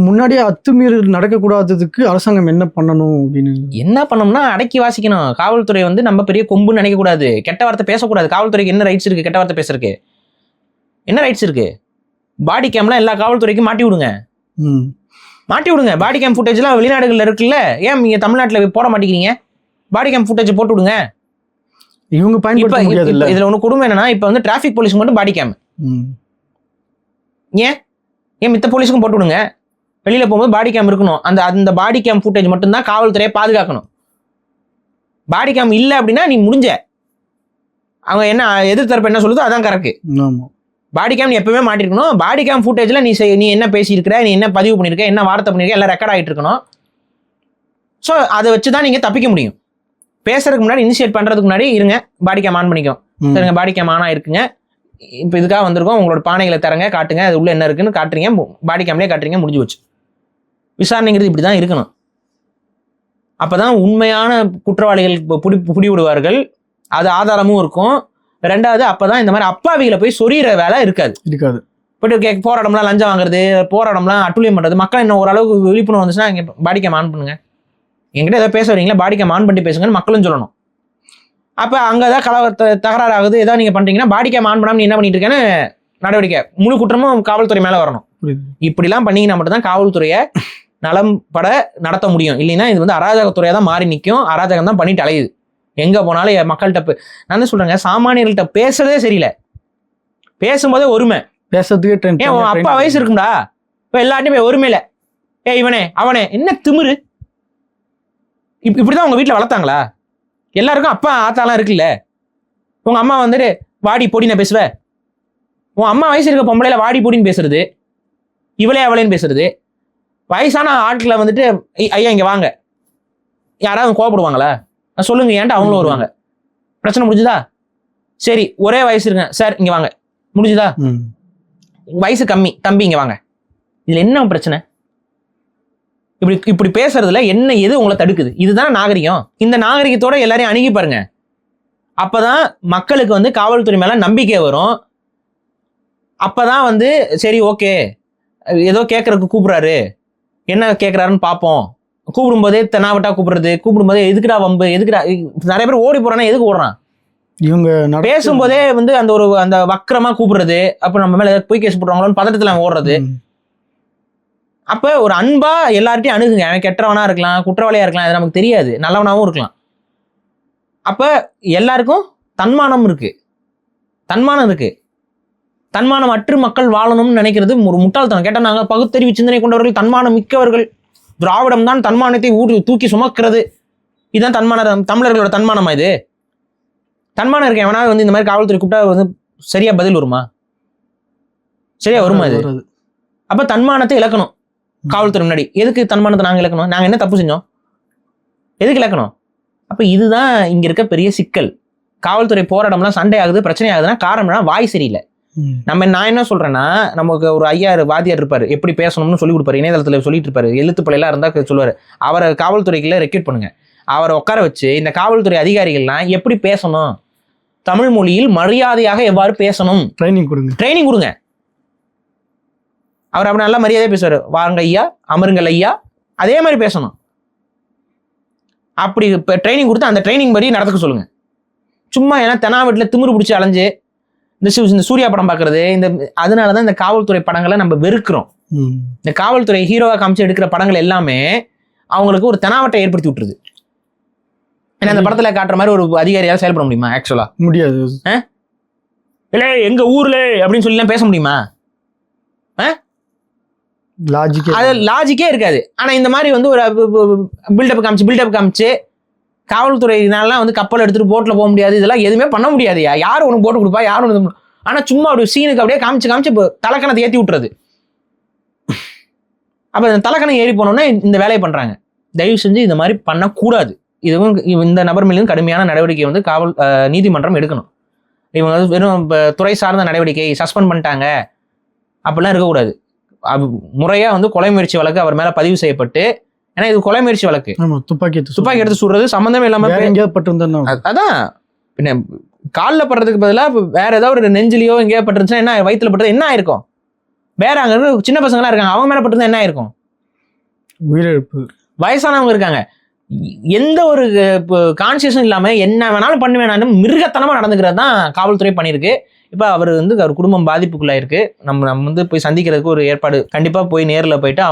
முன்னாடியே அத்துமீறல் நடக்கக்கூடாததுக்கு அரசாங்கம் என்ன பண்ணணும் அப்படின்னு என்ன பண்ணணும்னா அடக்கி வாசிக்கணும். காவல்துறை வந்து நம்ம பெரிய கொம்புன்னு நினைக்க கூடாது, கெட்ட வார்த்தை பேசக்கூடாது. காவல்துறைக்கு என்ன ரைட்ஸ் இருக்கு கெட்ட வார்த்தை பேசுறதுக்கு? என்ன ரைட்ஸ் இருக்கு? பாடி கேம்லாம் எல்லா காவல்துறைக்கும் மாட்டி விடுங்க. பாடி கேம் ஃபுட்டேஜ்லாம் வெளிநாடுகள்ல இருக்குல்ல, ஏன் நீங்க தமிழ்நாட்டுல போட மாட்டேங்கிறீங்க? பாடி கேம் ஃபுட்டேஜ் போட்டு விடுங்க. இவங்க பயன்படுத்த முடியாது. இதுல ஒண்ணு கொடுமை என்னன்னா, இப்ப வந்து டிராபிக் போலீஸ் மட்டும் பாடி கேம், ஏன் மித்த போலீஸுக்கும் போட்டு விடுங்க. வெளியில போகும்போது பாடி கேம் இருக்கணும். அந்த பாடி கேம் ஃபுட்டேஜ் மட்டும்தான் காவல்துறையை பாதுகாக்கணும். பாடி கேம் இல்லை அப்படின்னா நீ முடிஞ்ச. அவங்க என்ன எதிர்த்தரப்பு என்ன சொல்லுதோ அதான் கரெக்ட். பாடி கேம் நீ எப்பவுமே மாட்டிருக்கணும். பாடி கேம் ஃபுட்டேஜ்ல நீ என்ன பேசியிருக்கிற, நீ என்ன பதிவு பண்ணிருக்க, என்ன வார்த்தை பண்ணிருக்க, எல்லாம் ரெக்கார்ட் ஆகிட்டு இருக்கணும். ஸோ அதை வச்சுதான் நீங்க தப்பிக்க முடியும். பேசுறதுக்கு முன்னாடி இனிஷியேட் பண்றதுக்கு முன்னாடி இருங்க, பாடி கேம் ஆன் பண்ணிக்கோ. சரிங்க, பாடி கேம் ஆனா இருக்குங்க, இப்போ இதுக்காக வந்திருக்கோம், உங்களோட பானைகளை தரங்க, காட்டுங்க, அது உள்ள என்ன இருக்குன்னு காட்டுறீங்க, பாடி கேம்லேயே காட்டுறீங்க, முடிஞ்சு வச்சு. விசாரணைங்கிறது இப்படி தான் இருக்கணும். அப்போதான் உண்மையான குற்றவாளிகள் புடி விடுவார்கள், அது ஆதாரமும் இருக்கும். ரெண்டாவது, அப்போதான் இந்த மாதிரி அப்பாவிகளை போய் சொரியிற வேலை இருக்காது. போயிட்டு போராடம்லாம் லஞ்சம் வாங்குறது, போராடம்லாம் அட்டுழியம் பண்ணுறது, மக்கள் இன்னும் ஓரளவுக்கு விழிப்புணர்வு வந்துச்சுன்னா இங்கே பாடி கேம் ஆன் பண்ணுங்க, என்கிட்ட ஏதாவது பேச வரீங்களா பாடி கேம் ஆன் பண்ணிட்டு பேசுங்கன்னு மக்களும் சொல்லணும். அப்போ அங்கே ஏதாவது தகராறு ஆகுது, ஏதாவது நீங்கள் பண்ணுறீங்கன்னா பாடி கேம் ஆன் பண்ணாமல் நீ என்ன பண்ணிட்டு இருக்கேன்னு நடவடிக்கை, முழு குற்றமும் காவல்துறை மேலே வரணும். இப்படிலாம் பண்ணீங்கன்னா மட்டும்தான் காவல்துறையை நலம் பட நடத்த முடியும். இல்லைன்னா இது வந்து அராஜகத்துறையாக தான் மாறி நிற்கும். அராஜகம் தான் பண்ணிட்டு அலையுது. எங்கே போனாலும் மக்கள்கிட்ட நான் தான் சொல்கிறேங்க, சாமானியர்கள்ட்ட பேசுறதே சரியில்லை. பேசும்போதே ஒருமை பேசுறதுக்கு ஏன் அப்பா வயசு இருக்கும்டா, இப்போ எல்லாத்தையும் போய் ஒருமையில இவனே அவனே என்ன திமிரு. இப்படிதான் உங்க வீட்டில் வளர்த்தாங்களா? எல்லாருக்கும் அப்பா ஆத்தாலாம் இருக்குல்ல. உங்க அம்மா வந்துட்டு வாடி பொடின்னு பேசுவ, உன் அம்மா வயசு இருக்க பொம்பளையில வாடி பொடின்னு பேசுறது, இவளே அவளேன்னு பேசுறது. வயசான ஆட்களை வந்துட்டு ஐயா இங்க வாங்க, யாராவது கோவப்படுவாங்களா? சொல்லுங்க, ஏன்ட்டு அவங்களும் வருவாங்க. பிரச்சனை முடிஞ்சுதா? சரி, ஒரே வயசு இருங்க சார், இங்க வாங்க, முடிஞ்சுதா? வயசு கம்மி தம்பி, இங்க வாங்க. இதுல என்ன பிரச்சனை? இப்படி பேசுறதுல என்ன எது உங்களை தடுக்குது? இதுதான் நாகரிகம். இந்த நாகரிகத்தோட எல்லாரையும் அணுகி பாருங்க. அப்பதான் மக்களுக்கு வந்து காவல்துறை மேல நம்பிக்கை வரும். அப்பதான் வந்து சரி ஓகே, ஏதோ கேட்கறதுக்கு கூப்பிடுறாரு, என்ன கேட்கறாருன்னு பார்ப்போம். கூப்பிடும்போதே தெனாவட்டா கூப்பிடும்போதே எதுக்குடா வம்பு, எதுக்குடா? நிறைய பேர் ஓடி போறானா, எதுக்கு ஓடுறான்? இவங்க பேசும்போதே வந்து அந்த வக்கரமா கூப்பிடுறது, அப்ப நம்ம மேல போய் கேஸ் போடுறாங்களோன்னு பதட்டத்துல ஓடுறது. அப்ப ஒரு அன்பா எல்லார்ட்டையும் அணுகுங்க. அவன் கெட்டவனா இருக்கலாம், குற்றவாளியா இருக்கலாம், அது நமக்கு தெரியாது, நல்லவனாவும் இருக்கலாம். அப்ப எல்லாருக்கும் தன்மானம் இருக்கு. தன்மானம் அற்று மக்கள் வாழணும்னு நினைக்கிறது ஒரு முட்டாள்தனம். கேட்டா நாங்க பகுத்தறிவு சிந்தனை கொண்டவர்கள், தன்மானம் மிக்கவர்கள், திராவிடம் தான் தன்மானத்தை தூக்கி சுமக்கிறது, இதுதான் தமிழர்களோட தன்மானமா? இது தன்மானம் இருக்க எவனா வந்து இந்த மாதிரி காவல்துறை கூப்பிட்டா வந்து சரியா பதில் வருமா? இது? அப்ப தன்மானத்தை இழக்கணும் காவல்துறை முன்னாடி. எதுக்கு தன்மானத்தை நாங்க இழக்கணும்? நாங்க என்ன தப்பு செஞ்சோம்? எதுக்கு இழக்கணும்? அப்ப இதுதான் இங்க இருக்க பெரிய சிக்கல். காவல்துறை போராட்டம்லாம் சண்டை ஆகுது, பிரச்சனை ஆகுதுன்னா காரணம்னா வாய் சரியில்லை. நான் என்ன சொல்றேன்னா, நமக்கு ஒரு வாதியார் இருப்பாரு, எப்படி பேசணும்னு சொல்லி கொடுப்பாரு, இணையதளத்துல சொல்லிட்டு இருப்பாரு, எழுத்துப்படையெல்லாம் இருந்தா சொல்லுவாரு. அவரை காவல்துறைக்குள்ள ரெக்ரூட் பண்ணுங்க, அவரை உட்கார வச்சு இந்த காவல்துறை அதிகாரிகள்லாம் எப்படி பேசணும், தமிழ் மொழியில் மரியாதையாக எவ்வாறு பேசணும் ட்ரைனிங் கொடுங்க. அவர் அப்படி நல்லா மரியாதையா பேசுவாரு, வாங்க ஐயா, அமருங்கள் ஐயா, அதே மாதிரி பேசணும். அப்படி ட்ரைனிங் கொடுத்து அந்த ட்ரைனிங் படி நடத்துக்க சொல்லுங்க. சும்மா ஏன்னா தெனாவட்டில் திமிரு பிடிச்சி அலைஞ்சு இந்த சூர்யா படம் பார்க்கறது, அதனாலதான் இந்த காவல்துறை படங்களை நம்ம வெறுக்கிறோம். இந்த காவல்துறை ஹீரோவா காமிச்சு எடுக்கிற படங்கள் எல்லாமே அவங்களுக்கு ஒரு தெனாவட்டை ஏற்படுத்தி விட்டுருது. ஏன்னா அந்த படத்துல காட்டுற மாதிரி ஒரு அதிகாரியால் செயல்பட முடியுமா? ஆக்சுவலா முடியாது. இல்லை எங்க ஊர்ல அப்படின்னு சொல்லி பேச முடியுமா? லாஜிக்கே இருக்காது. ஆனா இந்த மாதிரி வந்து ஒரு பில்டப் காமிச்சு காவல்துறையினாலாம் வந்து கப்பல் எடுத்துட்டு போட்ல போக முடியாது, இதெல்லாம் எதுவுமே பண்ண முடியாது. யாரும் ஒன்று போட்டு கொடுப்பா, யாரும் ஒன்று. ஆனா சும்மா அப்படி சீனுக்கு அப்படியே காமிச்சு தலைக்கணத்தை ஏற்றி விட்டுறது. அப்ப இந்த தலைக்கணம் ஏறி போனோம்னா இந்த வேலையை பண்றாங்க. தயவு செஞ்சு இந்த மாதிரி பண்ணக்கூடாது. இதுவும் இந்த நபர் மீதும் கடுமையான நடவடிக்கை வந்து நீதிமன்றம் எடுக்கணும். இவங்க வெறும் துறை சார்ந்த நடவடிக்கை சஸ்பெண்ட் பண்ணிட்டாங்க அப்படிலாம் இருக்கக்கூடாது. முறையா வந்து கொலை முயற்சி வழக்கு அவர் மேல பதிவு செய்யப்பட்டு, ஏன்னா இது கொலை முயற்சி வழக்கு, துப்பாக்கி எடுத்து சுடுறது சம்பந்தமே இல்லாம அதான் பின்ன காலில் படுறதுக்கு பதிலாக வேற ஏதாவது ஒரு நெஞ்சிலையோ எங்கேயா பட்டுருந்துச்சுன்னா என்ன, வயிற்றுல பட்டது என்ன ஆயிருக்கும்? வேற அங்க சின்ன பசங்களாம் இருக்காங்க, அவங்க மேல பட்டிருந்தா என்ன ஆயிருக்கும்? உயிரிழப்பு. வயசானவங்க இருக்காங்க, எந்த ஒரு கான்சியஸும் இல்லாம என்ன வேணாலும் பண்ணுவேன் மிருகத்தனமா நடந்துக்கிறது தான் காவல்துறை பண்ணியிருக்கு. இப்போ அவர் வந்து அவர் குடும்பம் பாதிப்புக்குள்ளாயிருக்கு. நம்ம வந்து போய் சந்திக்கிறதுக்கு ஒரு ஏற்பாடு கண்டிப்பா போய் நேரில் போயிட்டு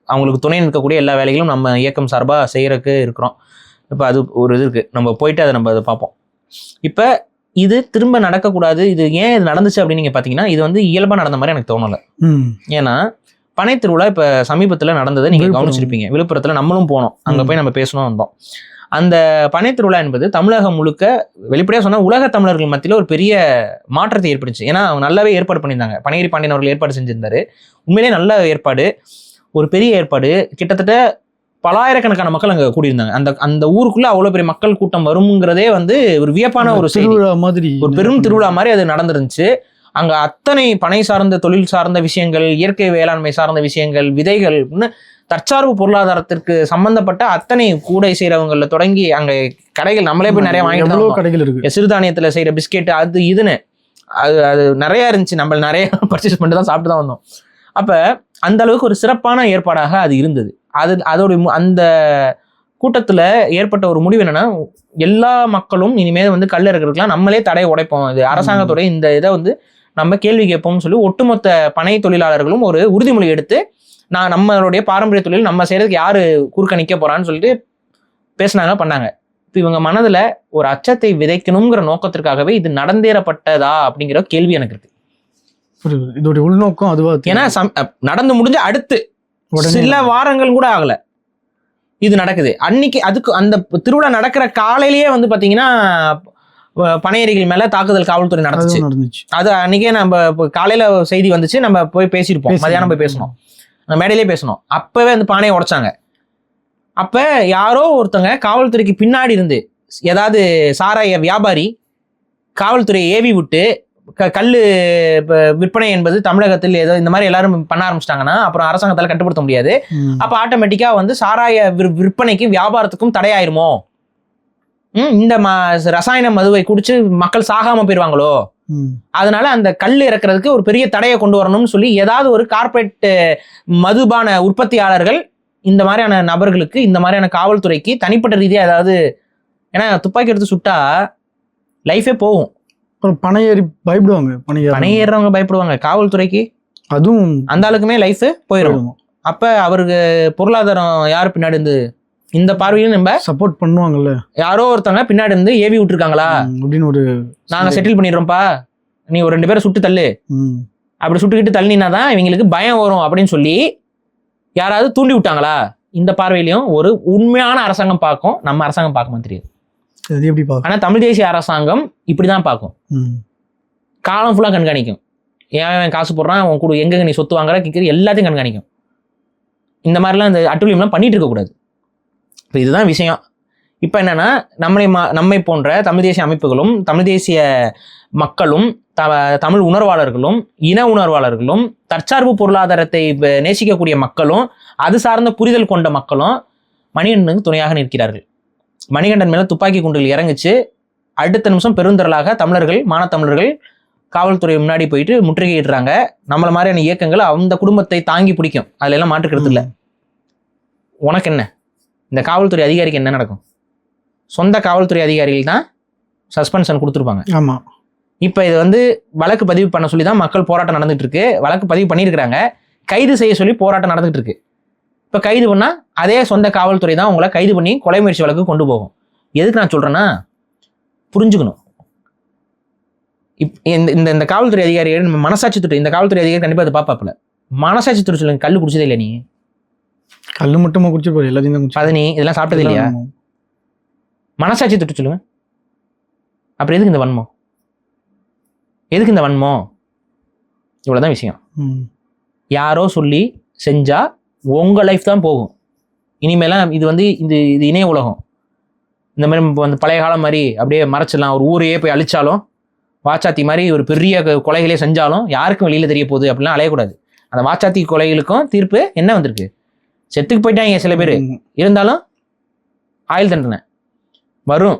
அவங்களுக்கு துணை நிற்கக்கூடிய எல்லா வேலைகளும் நம்ம இயக்கம் சார்பாக செய்யறதுக்கு இருக்கிறோம். இப்போ அது ஒரு இது இருக்கு, நம்ம போயிட்டு அதை பார்ப்போம். இப்போ இது திரும்ப நடக்கக்கூடாது. இது ஏன் இது நடந்துச்சு அப்படின்னு நீங்க பாத்தீங்கன்னா, இது வந்து இயல்பா நடந்த மாதிரி எனக்கு தோணலை. ஏன்னா பனை திருவிழா இப்ப சமீபத்துல நடந்ததை நீங்க கவனிச்சிருப்பீங்க. விழுப்புரத்துல நம்மளும் போனோம், அங்க போய் நம்ம பேசணும் வந்தோம். அந்த பனை திருவிழா என்பது தமிழகம் முழுக்க வெளிப்படையா சொன்னா உலக தமிழர்கள் மத்தியில ஒரு பெரிய மாற்றத்தை ஏற்படுச்சு. ஏன்னா அவங்க நல்லாவே ஏற்பாடு பண்ணியிருந்தாங்க. பனேரி பாண்டியன் அவர்கள் ஏற்பாடு செஞ்சிருந்தாரு. உண்மையிலேயே நல்ல ஏற்பாடு, ஒரு பெரிய ஏற்பாடு. கிட்டத்தட்ட பலாயிரக்கணக்கான மக்கள் அங்க கூடியிருந்தாங்க. அந்த ஊருக்குள்ள அவ்வளவு பெரிய மக்கள் கூட்டம் வருங்கிறதே வந்து ஒரு வியப்பான ஒரு திருவிழா மாதிரி, ஒரு பெரும் திருவிழா மாதிரி அது நடந்துருந்துச்சு. அங்க அத்தனை பனை சார்ந்த தொழில் சார்ந்த விஷயங்கள், இயற்கை வேளாண்மை சார்ந்த விஷயங்கள், விதைகள், தற்சார்பு பொருளாதாரத்திற்கு சம்பந்தப்பட்ட அத்தனை கூடை செய்யறவங்கள தொடங்கி அங்க கடைகள் நம்மளே போய் நிறைய வாங்கிட்டு, சிறுதானியத்துல செய்யற பிஸ்கெட் அது இதுன்னு அது நிறைய இருந்துச்சு. நம்ம நிறைய பர்ச்சேஸ் பண்ணிட்டு தான் சாப்பிட்டு தான் வந்தோம். அப்ப அந்த அளவுக்கு ஒரு சிறப்பான ஏற்பாடாக அது இருந்தது. அதோட அந்த கூட்டத்துல ஏற்பட்ட ஒரு முடிவு என்னன்னா, எல்லா மக்களும் இனிமேல் வந்து கல் இறக்குறதுக்குலாம் நம்மளே தடையை உடைப்போம், இது அரசாங்கத்தோட இந்த இதை வந்து நம்ம கேள்வி கேட்போம்னு சொல்லி ஒட்டுமொத்த பனை தொழிலாளர்களும் ஒரு உறுதிமொழி எடுத்து, நம்மளுடைய பாரம்பரிய தொழில் நம்ம செய்யறதுக்கு யாரு குறுக்க நிக்க போறான்னு சொல்லிட்டு பேசினாங்க, பண்ணாங்க. இப்போ இவங்க மனதுல ஒரு அச்சத்தை விதைக்கணுங்கிற நோக்கத்திற்காகவே இது நடந்தேறப்பட்டதா அப்படிங்கிற கேள்வி எனக்கு இருக்கு. இதோட உள்நோக்கம் அதுவா? ஏன்னா நடந்து முடிஞ்ச அடுத்து சில வாரங்கள் கூட ஆகல இது நடக்குது. அன்னைக்கு அதுக்கு அந்த திருவிழா நடக்கிற காலையிலேயே வந்து பாத்தீங்கன்னா பனையேரிகள் மேல தாக்குதல் காவல்துறை நடந்துச்சு. அது அன்னைக்கே நம்ம காலையில செய்தி வந்துச்சு, நம்ம போய் பேசியிருப்போம், மதியானம் போய் பேசணும், மேடையிலே பேசணும். அப்பவே அந்த பானையை உடைச்சாங்க. அப்ப யாரோ ஒருத்தங்க காவல்துறைக்கு பின்னாடி இருந்து, ஏதாவது சாராய வியாபாரி காவல்துறையை ஏவி விட்டு கல்லு விற்பனை என்பது தமிழகத்தில் ஏதோ இந்த மாதிரி எல்லாரும் பண்ண ஆரம்பிச்சிட்டாங்கன்னா அப்புறம் அரசாங்கத்தால கட்டுப்படுத்த முடியாது. அப்ப ஆட்டோமேட்டிக்கா வந்து சாராய விற்பனைக்கும் வியாபாரத்துக்கும் தடையாயிருமோ, இந்த ரசாயன மதுவை குடிச்சு மக்கள் சாகாம போயிருவாங்களோ, அதனால அந்த கல் இறக்குறதுக்கு ஒரு பெரிய தடையை கொண்டு வரணும்னு சொல்லி ஏதாவது ஒரு கார்பரேட் மதுபான உற்பத்தியாளர்கள் இந்த மாதிரியான நபர்களுக்கு, இந்த மாதிரியான காவல்துறைக்கு தனிப்பட்ட ரீதியா ஏதாவது, ஏன்னா துப்பாக்கி எடுத்து சுட்டா லைஃபே போகும். பனையேறி பயப்படுவாங்க, பனையேறவங்க பயப்படுவாங்க, காவல்துறைக்கு அதுவும் அந்த ஆளுக்குமே லைஃப் போயிடும். அப்ப அவருக்கு பொருளாதாரம் யாரு பின்னாடி இருந்து இந்த பார்வையும் நம்ம சப்போர்ட் பண்ணுவாங்கல்ல, யாரோ ஒருத்தவங்க பின்னாடி இருந்து ஏவி விட்டுருக்காங்களா அப்படின்னு ஒரு நாங்க செட்டில் பண்ணிடுறோம்ப்பா, நீ ஒரு 2 பேரை சுட்டு தள்ளு, அப்படி சுட்டுக்கிட்டு தள்ளினாதான் இவங்களுக்கு பயம் வரும் அப்படின்னு சொல்லி யாராவது தூண்டி விட்டாங்களா? இந்த பார்வையிலையும் ஒரு உண்மையான அரசாங்கம் பார்க்கும், நம்ம அரசாங்கம் பார்க்குமா தெரியாது. ஆனா தமிழ் தேசிய அரசாங்கம் இப்படிதான் பார்க்கும், காலம் ஃபுல்லா கண்காணிக்கும். ஏன் காசு போடுறான், அவன் கூட எங்க நீ சொத்து வாங்குற கேட்குறது எல்லாத்தையும் கண்காணிக்கும். இந்த மாதிரிலாம் இந்த அட்டூழியம்லாம் பண்ணிட்டு இருக்க கூடாது. இப்போ இதுதான் விஷயம். இப்போ என்னன்னா, நம்மை போன்ற தமிழ் தேசிய அமைப்புகளும் தமிழ் தேசிய மக்களும் தமிழ் உணர்வாளர்களும் இன உணர்வாளர்களும் தற்சார்பு பொருளாதாரத்தை நேசிக்கக்கூடிய மக்களும் அது சார்ந்த புரிதல் கொண்ட மக்களும் மணிகண்டனுக்கு துணையாக நிற்கிறார்கள். மணிகண்டன் மேல துப்பாக்கி குண்டுகள் இறங்குச்சு, அடுத்த நிமிஷம் பெருந்திரளாக தமிழர்கள், மானத்தமிழர்கள் காவல்துறை முன்னாடி போயிட்டு முற்றுகையிடுறாங்க. நம்மள மாதிரியான இயக்கங்கள் அந்த குடும்பத்தை தாங்கி பிடிக்கும், அதுல எல்லாம் மாற்றுக்கிறது இல்லை. உனக்கு என்ன, இந்த காவல்துறை அதிகாரிக்கு என்ன நடக்கும்? சொந்த காவல்துறை அதிகாரிகள் தான் சஸ்பென்ஷன் கொடுத்துருப்பாங்க. ஆமா, இப்ப இது வந்து வழக்கு பதிவு பண்ண சொல்லி தான் மக்கள் போராட்டம் நடந்துட்டு இருக்கு. வழக்கு பதிவு பண்ணியிருக்கிறாங்க, கைது செய்ய சொல்லி போராட்டம் நடந்துட்டு இருக்கு. இப்ப கைது பண்ணா அதே சொந்த காவல்துறை தான் உங்களை கைது பண்ணி கொலை முயற்சி வழக்கு கொண்டு போகும். எதுக்கு நான் சொல்றேன்னா, புரிஞ்சுக்கணும். இந்த இந்த காவல்துறை அதிகாரிகள் நம்ம மனசாட்சி தொட்டு, இந்த காவல்துறை அதிகாரி கண்டிப்பா அதை பாப்பாப்புல மனசாட்சி தொட்டு சொல்லுங்க. கல்லு குடிச்சதே இல்லை, நீ கல்லு மட்டுமா குடிச்சு போற, எல்லாத்தையும் பதனி இதெல்லாம் சாப்பிட்டது இல்லையா? மனசாட்சி தொட்டு சொல்லுங்க. அப்புறம் எதுக்கு இந்த வன்மம், எதுக்கு இந்த வன்மம்? இவ்வளவுதான் விஷயம். யாரோ சொல்லி செஞ்சா உங்க லைஃப் தான் போகும். இனிமேலாம் இது வந்து இது இணைய உலகம். இந்த மாதிரி வந்து பழைய காலம் மாதிரி அப்படியே மறைச்சிடலாம். ஒரு ஊரையே போய் அழிச்சாலும், வாச்சாத்தி மாதிரி ஒரு பெரிய கொலைகளே செஞ்சாலும் யாருக்கும் வெளியில் தெரிய போகுது அப்படிலாம் அலையக்கூடாது. அந்த வாச்சாத்தி கொலைகளுக்கும் தீர்ப்பு என்ன வந்திருக்கு? செத்துக்கு போயிட்டாங்க சில பேர், இருந்தாலும் ஆயுள் தண்டனை வரும்.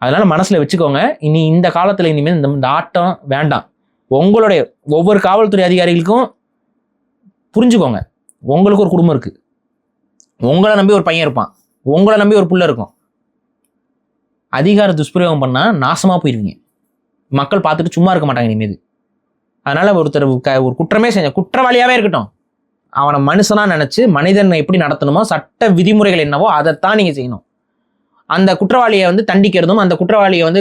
அதனால மனசுல வச்சுக்கோங்க. இனி இந்த காலத்துல இனிமேல் இந்த ஆட்டம் வேண்டாம். உங்களுடைய ஒவ்வொரு காவல்துறை அதிகாரிகளுக்கும் புரிஞ்சுக்கோங்க, உங்களுக்கு ஒரு குடும்பம் இருக்கு, உங்களை நம்பி ஒரு பையன் இருப்பான், உங்களை நம்பி ஒரு புள்ள இருக்கும். அதிகார துஷ்பிரயோகம் பண்ணா நாசமா போயிருவீங்க. மக்கள் பார்த்துட்டு சும்மா இருக்க மாட்டாங்க இனிமேல். அதனால ஒருத்தர் ஒரு குற்றமே செஞ்ச குற்றவாளியாவே இருக்கட்டும், அவனை மனுஷனா நினைச்சு மனிதனை எப்படி நடத்தணுமோ சட்ட விதிமுறைகள் என்னவோ அதைத்தான் நீங்க செய்யணும். அந்த குற்றவாளியை வந்து தண்டிக்கிறதும், அந்த குற்றவாளியை வந்து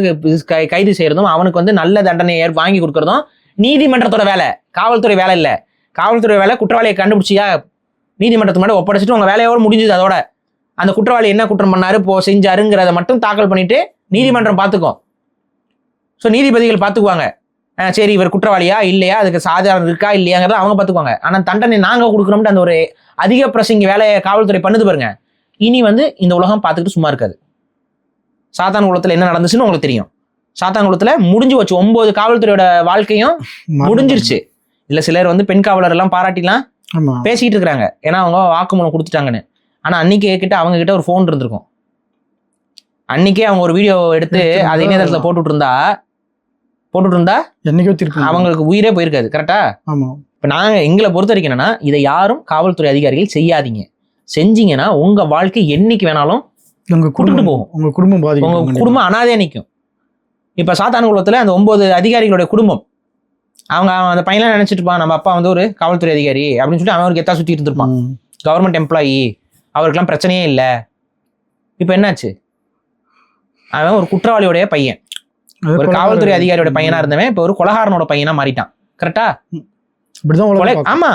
கைது செய்யறதும், அவனுக்கு வந்து நல்ல தண்டனையை வாங்கி கொடுக்கறதும் நீதிமன்றத்தோட வேலை, காவல்துறை வேலை இல்லை. காவல்துறை வேலை குற்றவாளியை கண்டுபிடிச்சியா நீதிமன்றத்துக்கு மேலே ஒப்படைச்சிட்டு உங்க வேலையோடு முடிஞ்சது. அதோட அந்த குற்றவாளி என்ன குற்றம் பண்ணாரு, செஞ்சாருங்கிறத மட்டும் தாக்கல் பண்ணிட்டு நீதிமன்றம் பார்த்துக்கும். ஸோ நீதிபதிகள் பார்த்துக்குவாங்க, சரி இவர் குற்றவாளியா இல்லையா, அதுக்கு சாதாரணம் இருக்கா இல்லையாங்கிறத அவங்க பார்த்துக்குவாங்க. ஆனால் தண்டனை நாங்கள் கொடுக்குறோம்ட்டு அந்த ஒரு அதிக பிரசங்க வேலையை காவல்துறை பண்ணுது பாருங்க. இனி வந்து இந்த உலகம் பார்த்துக்கிட்டு சும்மா இருக்காது. சாத்தான் குளத்தில் என்ன நடந்துச்சுன்னு உங்களுக்கு தெரியும். சாத்தான் குளத்தில் முடிஞ்சு வச்சு 9 காவல்துறையோட வாழ்க்கையும் முடிஞ்சிருச்சு. இல்லை சிலர் வந்து பெண் காவலர் எல்லாம் பாராட்டிலாம் பேசிக்கிட்டு இருக்கிறாங்க, ஏன்னா அவங்க வாக்குமூலம் கொடுத்துட்டாங்கன்னு. ஆனால் அன்னைக்கு கிட்ட அவங்க கிட்ட ஒரு ஃபோன் இருந்திருக்கும். அன்னைக்கே அவங்க ஒரு வீடியோ எடுத்து அதை இணையதளத்தில் போட்டுட்டு இருந்தா அவங்களுக்கு உயிரே போயிருக்காது. கரெக்டா? இப்ப நாங்க எங்களை பொறுத்த வரைக்கும் என்னன்னா, இதை யாரும் காவல்துறை அதிகாரிகள் செய்யாதீங்க. செஞ்சீங்கன்னா உங்க வாழ்க்கை என்னைக்கு வேணாலும் கூட்டிட்டு போகும். உங்க குடும்பம் அனாதையா நிற்கும். இப்ப சாத்தான்குளத்துல அந்த 9 அதிகாரிகளுடைய குடும்பம், அவங்க அந்த பையன்லாம் நினைச்சிட்டு இருப்பான், நம்ம அப்பா வந்து ஒரு காவல்துறை அதிகாரி அப்படின்னு சொல்லி அவன் ஒரு கெத்தா சுத்திட்டு இருந்திருப்பான், கவர்மெண்ட் எம்ப்ளாயி, அவருக்கெல்லாம் பிரச்சனையே இல்லை. இப்ப என்னாச்சு? அவன் ஒரு குற்றவாளியோடைய பையன், ஒரு காவல்துறை அதிகாரியோட பையனா இருந்தவன் இப்ப ஒரு கொலகாரனோட பையனா மாறிட்டான். கரெக்டா? ஆமா.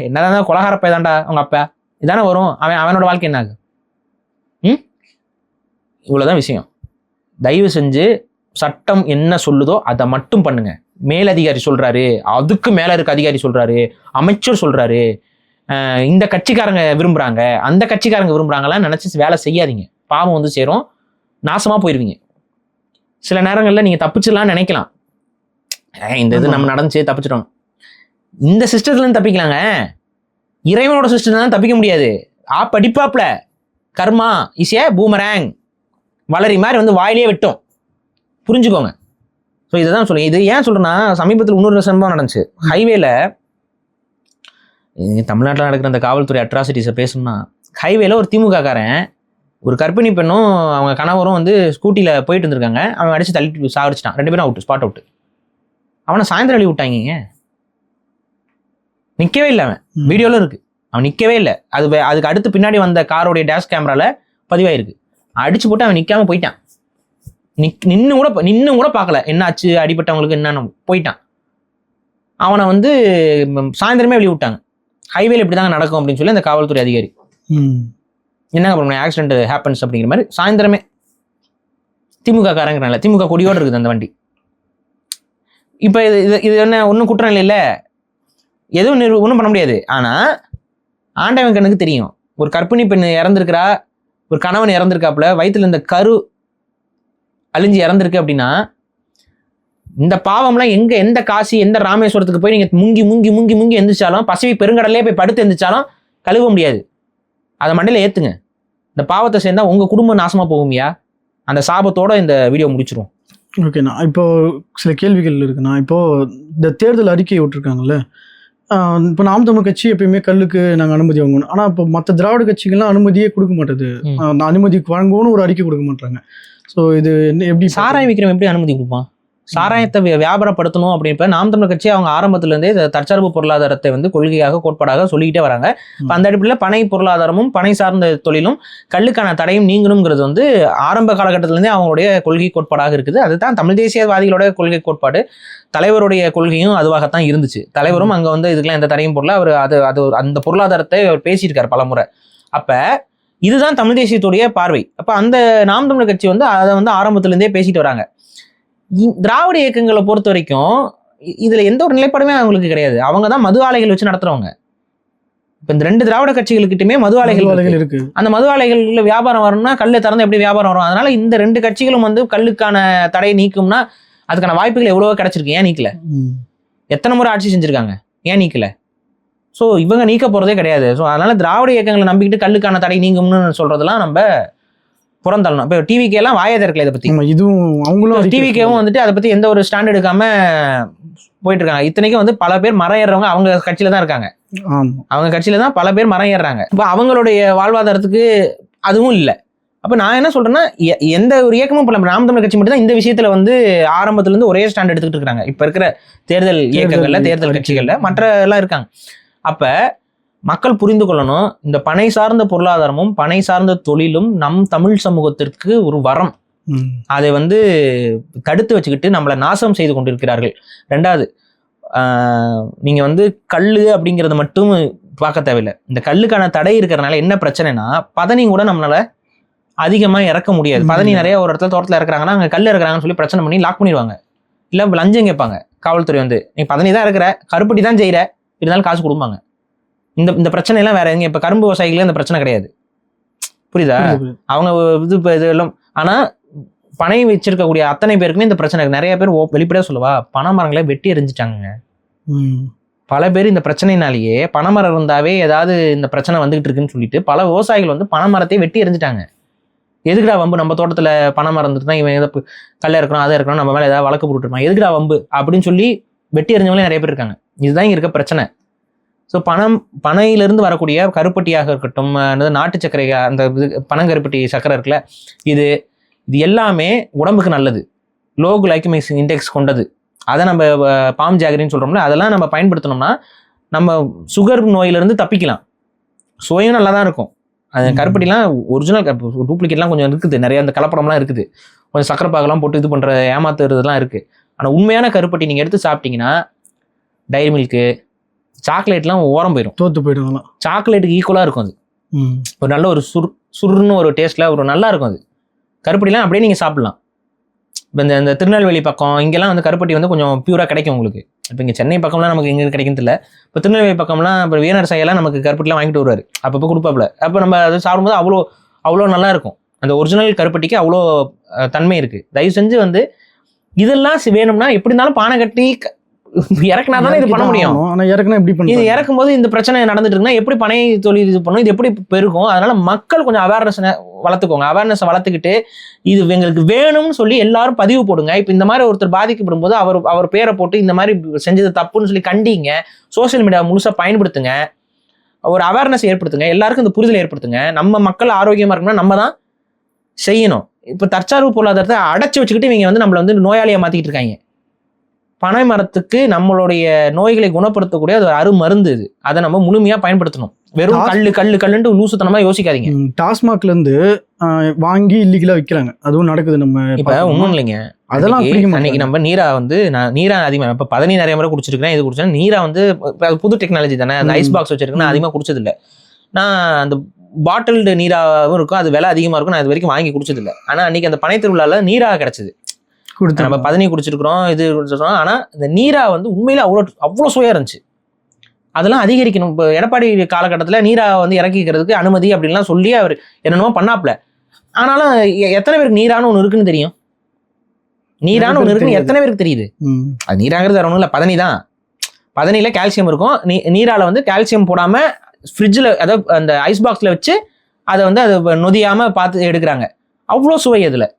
என்னதான் கொலகார பையதான்டா உங்க அப்பா, இதானே வரும். அவனோட வாழ்க்கை என்ன ஆகு? இவ்வளவுதான் விஷயம். தயவு செஞ்சு சட்டம் என்ன சொல்லுதோ அதை மட்டும் பண்ணுங்க. மேலதிகாரி சொல்றாரு, அதுக்கு மேல இருக்க அதிகாரி சொல்றாரு, அமைச்சர் சொல்றாரு, இந்த கட்சிக்காரங்க விரும்புறாங்க, அந்த கட்சிக்காரங்க விரும்புறாங்கலாம் நினைச்சு வேலை செய்யாதீங்க. பாவம் வந்து சேரும், நாசமா போயிருவீங்க. சில நேரங்கள்ல நீங்க தப்பிச்சிடலாம்னு நினைக்கலாம், இந்த இது நம்ம நடந்துச்சு தப்பிச்சிட்டோம். இந்த சிஸ்டத்துல இருந்து தப்பிக்கலாங்க, இறைவனோட சிஸ்டத்துல தான் தப்பிக்க முடியாது. படிப்பாப்ல கர்மா இஸ் ஏ பூமரேங், வளரி மாதிரி வந்து வாயிலே விட்டோம். புரிஞ்சுக்கோங்க. ஸோ இதை தான் சொல்லுங்க. இது ஏன் சொல்றேன்னா, சமீபத்தில் இன்னொரு சம்பவம் நடந்துச்சு. ஹைவேல, தமிழ்நாட்டில் நடக்கிற அந்த காவல்துறை அட்ராசிட்டிஸை பேசணும்னா, ஹைவேல ஒரு திமுக காரன் ஒரு கர்ப்பிணி பெண்ணும் அவங்க கணவரும் வந்து ஸ்கூட்டியில் போயிட்டு இருந்திருக்காங்க. அவன் அடிச்சு தள்ளிட்டு சாகடிச்சிட்டான். 2 பேரும் அவுட், ஸ்பாட் அவுட். அவனை சாயந்தரம் அள்ளி விட்டாங்க. நிற்கவே இல்லை, அவன் வீடியோல இருக்கு, அவன் நிற்கவே இல்லை. அதுக்கு அடுத்து பின்னாடி வந்த காரோடைய டேஷ் கேமரால பதிவாயிருக்கு. அடிச்சு போட்டு அவன் நிற்காம போயிட்டான். நின்னு கூட பார்க்கல என்ன ஆச்சு, அடிபட்டவங்களுக்கு என்னன்னு போயிட்டான். அவனை வந்து சாயந்தரமே வெளியே விட்டாங்க. ஹைவேல இப்படிதாங்க நடக்கும் அப்படின்னு சொல்லி அந்த காவல்துறை அதிகாரி, என்னங்க பண்ண ஆக்சிடென்ட் ஹேப்பன்ஸ் அப்படிங்கிற மாதிரி சாயந்தரமே. திமுக காரங்கிறாங்களே, திமுக கொடியோடு இருக்குது அந்த வண்டி. இப்போ இது என்ன ஒன்றும் குற்றம் இல்லை, எதுவும் ஒன்றும் பண்ண முடியாது. ஆனால் ஆண்டவன் கண்ணுக்கு தெரியும். ஒரு கர்ப்பிணி பெண் இறந்துருக்கிறா, ஒரு கணவன் இறந்துருக்காப்புல, வயிற்றுல இந்த கரு அழிஞ்சு இறந்துருக்கு அப்படின்னா, இந்த பாவம்லாம் எந்த காசி எந்த ராமேஸ்வரத்துக்கு போய் நீங்க முங்கி முங்கி முங்கி முங்கி எந்திரிச்சாலும், பசிபிக் பெருங்கடலே போய் படுத்து எந்திரிச்சாலும் கழுவ முடியாது. அதை மண்டையில ஏத்துங்க. இந்த பாவத்தை சேர்ந்தா உங்க குடும்பம் நாசமா போகுமியா? அந்த சாபத்தோட இந்த வீடியோ முடிச்சிருவோம். ஓகேண்ணா, இப்போ சில கேள்விகள் இருக்குண்ணா. இப்போ இந்த தேர்தல் அறிக்கை விட்டுருக்காங்கல்ல, இப்போ நாம் தமிழ் கட்சி எப்பயுமே கல்லுக்கு நாங்கள் அனுமதி வாங்கணும், ஆனால் இப்போ மற்ற திராவிட கட்சிகள்லாம் அனுமதியே கொடுக்க மாட்டேது. அனுமதி வழங்குவோன்னு ஒரு அறிக்கை கொடுக்க மாட்டாங்க. ஸோ இது என்ன, எப்படி சாராயம் விற்கிறவன் எப்படி அனுமதி கொடுப்பான்? சாராயத்தை வியாபாரப்படுத்தணும் அப்படின்றப்ப நாம் தமிழ் கட்சி அவங்க ஆரம்பத்திலேருந்தே தற்சார்பு பொருளாதாரத்தை வந்து கொள்கையாக கோட்பாடாக சொல்லிக்கிட்டே வராங்க. இப்போ அந்த அடிப்படையில் பனை பொருளாதாரமும் பனை சார்ந்த தொழிலும் கல்லுக்கான தடையும் நீங்கணுங்கிறது வந்து ஆரம்ப காலகட்டத்திலேருந்தே அவங்களுடைய கொள்கை கோட்பாடாக இருக்குது. அதுதான் தமிழ் தேசியவாதிகளோட கொள்கை கோட்பாடு. தலைவருடைய கொள்கையும் அதுவாகத்தான் இருந்துச்சு. தலைவரும் அங்கே வந்து இதுக்கெல்லாம் எந்த தடையும் பொருளை அவர் அது அந்த பொருளாதாரத்தை அவர் பேசியிருக்காரு பலமுறை. அப்போ இதுதான் தமிழ் தேசியத்துடைய பார்வை. அப்போ அந்த நாம் தமிழர் கட்சி வந்து அதை வந்து ஆரம்பத்திலேருந்தே பேசிட்டு வராங்க. திராவிட இயக்கங்களை பொறுத்த வரைக்கும் இதுல எந்த ஒரு நிலைப்பாடுமே அவங்களுக்கு கிடையாது. அவங்க தான் மது ஆலைகள் வச்சு நடத்துறவங்க. இப்போ இந்த 2 திராவிட கட்சிகளுக்கிட்டுமே மது ஆலைகள் இருக்கு. அந்த மது ஆலைகள்ல வியாபாரம் வரணும்னா கல்லை திறந்து எப்படி வியாபாரம் வரும்? அதனால இந்த 2 கட்சிகளும் வந்து கல்லுக்கான தடையை நீக்கும்னா அதுக்கான வாய்ப்புகள் எவ்வளவோ கிடைச்சிருக்கு. ஏன் நீக்கல? எத்தனை முறை ஆட்சி செஞ்சிருக்காங்க, ஏன் நீக்கல? ஸோ இவங்க நீக்க போறதே கிடையாது. ஸோ அதனால திராவிட இயக்கங்களை நம்பிக்கிட்டு கல்லுக்கான தடை நீங்கும்னு சொல்றதெல்லாம் நம்ம புறந்தள்ளணும். இப்போ டிவிகே எல்லாம் வாயை திறக்கல இதை பத்தி. இதுவும் அவங்களும் டிவிகேவும் வந்துட்டு அதை பத்தி எந்த ஒரு ஸ்டாண்ட் எடுக்காம போயிட்டு இருக்காங்க. இத்தனைக்கும் வந்து பல பேர் மரம் ஏறுறவங்க அவங்க கட்சியில தான் இருக்காங்க. அவங்க கட்சியில தான் பல பேர் மரம் ஏறுறாங்க. இப்போ அவங்களுடைய வாழ்வாதாரத்துக்கு அதுவும் இல்லை. அப்ப நான் என்ன சொல்றேன்னா, எந்த ஒரு இயக்கமும் பண்ணல. நாம் தமிழர் கட்சி மட்டும் தான் இந்த விஷயத்துல வந்து ஆரம்பத்துல இருந்து ஒரே ஸ்டாண்ட் எடுத்துக்கிட்டு இருக்காங்க. இப்ப இருக்கிற தேர்தல் இயக்கங்கள்ல, தேர்தல் கட்சிகள்ல மற்ற எல்லாம் இருக்காங்க. அப்ப மக்கள் புரிந்து கொள்ளணும், இந்த பனை சார்ந்த பொருளாதாரமும் பனை சார்ந்த தொழிலும் நம் தமிழ் சமூகத்திற்கு ஒரு வரம். அதை வந்து தடுத்து வச்சுக்கிட்டு நம்மளை நாசம் செய்து கொண்டிருக்கிறார்கள். 2வது, நீங்க வந்து கல்லு அப்படிங்கறத மட்டும் பார்க்க தேவையில்லை. இந்த கல்லுக்கான தடை இருக்கிறதுனால என்ன பிரச்சனைனா, பதனி கூட நம்மளால அதிகமா இறக்க முடியாது. பதனி நிறைய ஒரு இடத்துல தோட்டத்துல இறக்குறாங்கன்னா அங்க கல் இறக்குறாங்கன்னு சொல்லி பிரச்சனை பண்ணி லாக் பண்ணிடுவாங்க. இல்ல லஞ்சம் கேட்பாங்க காவல்துறை வந்து, நீ பதனி தான் இருக்கிற, கருப்பட்டி தான் செய்யற, இருந்தாலும் காசு கொடுப்பாங்க. இந்த பிரச்சனை எல்லாம் வேற எங்க. இப்ப கரும்பு விவசாயிகளே இந்த பிரச்சனை கிடையாது. புரியுதா? அவங்க இது எல்லாம். ஆனா பனை வச்சிருக்கக்கூடிய அத்தனை பேருக்குமே இந்த பிரச்சனை. நிறைய பேர் வெளிப்படையா சொல்லவா, பனை மரங்களை வெட்டி எரிஞ்சிட்டாங்க. பல பேர் இந்த பிரச்சனைனாலேயே பனைமரம் இருந்தாவே ஏதாவது இந்த பிரச்சனை வந்துகிட்டு இருக்குன்னு சொல்லிட்டு பல விவசாயிகள் வந்து பனைமரத்தை வெட்டி எரிஞ்சிட்டாங்க. எதுக்குடா வம்பு, நம்ம தோட்டத்துல பனைமரம் இருந்துட்டு தான் இவன் எதை கல்ல இருக்கணும் அதை இருக்கணும், நம்ம மேல ஏதாவது வழக்கு போட்டுருப்பான், எதுக்குடா வம்பு அப்படின்னு சொல்லி வெட்டி எறிஞ்சவங்களே நிறைய பேர் இருக்காங்க. இதுதான் இங்க இருக்க பிரச்சனை. ஸோ பனையிலிருந்து வரக்கூடிய கருப்பட்டியாக இருக்கட்டும், நாட்டு சர்க்கரை, அந்த பனங்கருப்பட்டி சர்க்கரை இருக்குல்ல, இது எல்லாமே உடம்புக்கு நல்லது. லோ கிளைக்கமிக் இண்டெக்ஸ் கொண்டது. அதை நம்ம பாம் ஜாகரின்னு சொல்றோம்ல, அதெல்லாம் நம்ம பயன்படுத்தினோம்னா நம்ம சுகர் நோயிலிருந்து தப்பிக்கலாம். சுவையும் நல்லா தான் இருக்கும். அது கருப்பட்டிலாம் ஒரிஜினல், டூப்ளிகேட்லாம் கொஞ்சம் இருக்குது, நிறைய அந்த கலப்படம்லாம் இருக்குது, கொஞ்சம் சக்கரை பாகெல்லாம் போட்டு இது பண்ற ஏமாத்துறதுலாம் இருக்கு. ஆனால் உண்மையான கருப்பட்டி நீங்க எடுத்து சாப்பிட்டீங்கன்னா டைரி மில்க்கு, சாக்லேட்லாம் ஓரம் போயிடும், தோத்து போயிடும். சாக்லேட்டுக்கு ஈக்குவலா இருக்கும். அது ஒரு நல்ல ஒரு சுருன்னு ஒரு டேஸ்ட்ல ஒரு நல்லா இருக்கும். அது கருப்பட்டிலாம் அப்படியே நீங்க சாப்பிடலாம். இப்போ இந்த திருநெல்வேலி பக்கம் இங்கெல்லாம் வந்து கருப்பட்டி வந்து கொஞ்சம் பியூரா கிடைக்கும் உங்களுக்கு. இப்போ இங்கே சென்னை பக்கம்லாம் நமக்கு எங்கே கிடைக்கும் தெரியல. இப்போ திருநெல்வேலி பக்கம்லாம் இப்போ வீணர் சாயெல்லாம் நமக்கு கருப்பட்டிலாம் வாங்கிட்டு வருவார், அப்பப்போ கொடுப்பாப்புல. அப்போ நம்ம அதை சாப்பிடும்போது அவ்வளோ நல்லா இருக்கும். அந்த ஒரிஜினல் கருப்பட்டிக்கு அவ்வளோ தன்மை இருக்கு. தயவு செஞ்சு வந்து இதெல்லாம் வேணும்னா எப்படி இருந்தாலும் பானை கட்டி இறக்குனா தானே இது பண்ண முடியும். இது இறக்கும் போது இந்த பிரச்சனை நடந்துட்டு இருக்குன்னா எப்படி பனை தொழில் இது பண்ணும், இது எப்படி பெருகும்? அதனால மக்கள் கொஞ்சம் அவேர்னஸ் வளர்த்துக்கோங்க. அவேர்னஸ் வளர்த்துக்கிட்டு இது எங்களுக்கு வேணும்னு சொல்லி எல்லாரும் பதிவு போடுங்க. இப்போ இந்த மாதிரி ஒருத்தர் பாதிக்கப்படும் போது அவர் பேரை போட்டு இந்த மாதிரி செஞ்சது தப்புன்னு சொல்லி கண்டிங்க. சோசியல் மீடியா முழுசா பயன்படுத்துங்க, ஒரு அவேர்னஸ் ஏற்படுத்துங்க, எல்லாருக்கும் இந்த புரிதல் ஏற்படுத்துங்க. நம்ம மக்கள் ஆரோக்கியமா இருக்கணும்னா நம்ம தான் செய்யணும். இப்போ தற்சார்பு பொருளாதாரத்தை அடைச்சி வச்சுக்கிட்டு இவங்க வந்து நம்மளை வந்து நோயாளியா மாத்திக்கிட்டு இருக்காங்க. பனை மரத்துக்கு நம்மளுடைய நோய்களை குணப்படுத்தக்கூடிய அது ஒரு அருமருந்து. இது அதை நம்ம முழுமையா பயன்படுத்தணும். வெறும் கல்லுன்ட்டு லூசுத்தனமா யோசிக்காதீங்க. டாஸ்மாக்ல இருந்து வாங்கி இல்லீகலா விற்கிறாங்க, அதுவும் நடக்குது. நம்ம இப்ப ஒண்ணும் இல்லைங்க, அதெல்லாம் அன்னைக்கு நம்ம நீரா வந்து நீரா அதிகமா இப்ப பதனி நிறைய முறை குடிச்சிருக்கேன். இது குடிச்சா நீரா வந்து புது டெக்னாலஜி தானே, அந்த ஐஸ் பாக்ஸ் வச்சிருக்கேன், அதிகமா குடிச்சது இல்லை. நான் அந்த பாட்டில்டு நீராவும் இருக்கும், அது விலை அதிகமா இருக்கும், நான் இது வரைக்கும் வாங்கி குடிச்சது இல்லை. ஆனா அன்னைக்கு அந்த பனை திருவிழால நீரா கிடைச்சது. நம்ம பதனி குடிச்சிருக்கிறோம், இது குடிச்சிருக்கோம். ஆனா இந்த நீரா வந்து உண்மையில அவ்வளோ சுவையா இருந்துச்சு. அதெல்லாம் அதிகரிக்கணும். இப்போ எடப்பாடி காலகட்டத்தில் நீரா வந்து இறக்கிக்கிறதுக்கு அனுமதி அப்படின்லாம் சொல்லி அவர் என்னென்னமோ பண்ணாப்ல. ஆனாலும் எத்தனை பேருக்கு நீரான்னு ஒன்று இருக்குன்னு தெரியும்? நீரான்னு ஒன்று இருக்குன்னு எத்தனை பேருக்கு தெரியுது? அது நீராங்கிறது வேற ஒன்றும் இல்லை, பதனி தான். பதனியில கால்சியம் இருக்கும். நீரால வந்து கால்சியம் போடாம ஃப்ரிட்ஜில், அதாவது அந்த ஐஸ் பாக்ஸ்ல வச்சு அதை வந்து அது நொதியாம பார்த்து எடுக்கிறாங்க. அவ்வளோ சுவை அதில்.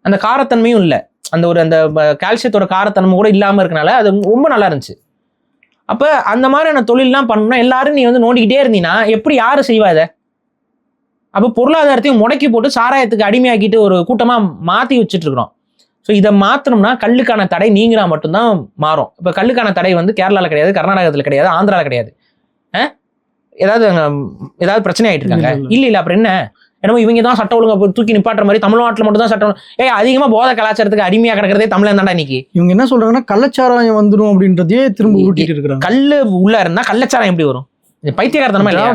அந்த காரத்தன்மையும் இல்லை, அந்த கால்சியத்தோட காரத்தன்மை கூட இல்லாமல் இருக்கனால அது ரொம்ப நல்லா இருந்துச்சு. அப்போ அந்த மாதிரியான தொழிலெலாம் பண்ணணும்னா எல்லாரும் நீ வந்து நோண்டிக்கிட்டே இருந்தீங்கன்னா எப்படி யாரு செய்வா இதை? அப்போ பொருளாதாரத்தையும் முடக்கி போட்டு சாராயத்துக்கு அடிமையாக்கிட்டு ஒரு கூட்டமாக மாற்றி வச்சுட்டு இருக்கிறோம். ஸோ இதை மாற்றணும்னா கல்லுக்கான தடை நீங்கினா மட்டும்தான் மாறும். இப்போ கல்லுக்கான தடை வந்து கேரளாவில் கிடையாது, கர்நாடகத்தில் கிடையாது, ஆந்திராவில் கிடையாது. ஏதாவது பிரச்சனை ஆகிட்டு இருக்காங்க? இல்லை அப்புறம் என்ன? என்னமோ இவங்க தான் சட்டம் ஒழுங்கா தூக்கி நிப்பாட்டுற மாதிரி தமிழ்நாட்டில் மட்டும் தான் சட்டம். அதிகமா போதை கலாச்சாரத்துக்கு அடிமையா கிடக்கிறதே தமிழன் தாண்டா இன்னைக்கு. இவங்க என்ன சொல்றாங்கன்னா கள்ளச்சாராயம் வந்துடும் அப்படின்றதே திரும்ப ஊட்டிட்டு இருக்காங்க. கல்லு உள்ள இருந்தா கள்ளச்சாராயம் எப்படி வரும்? பைத்தியக்காரத்தனமா இல்லையா?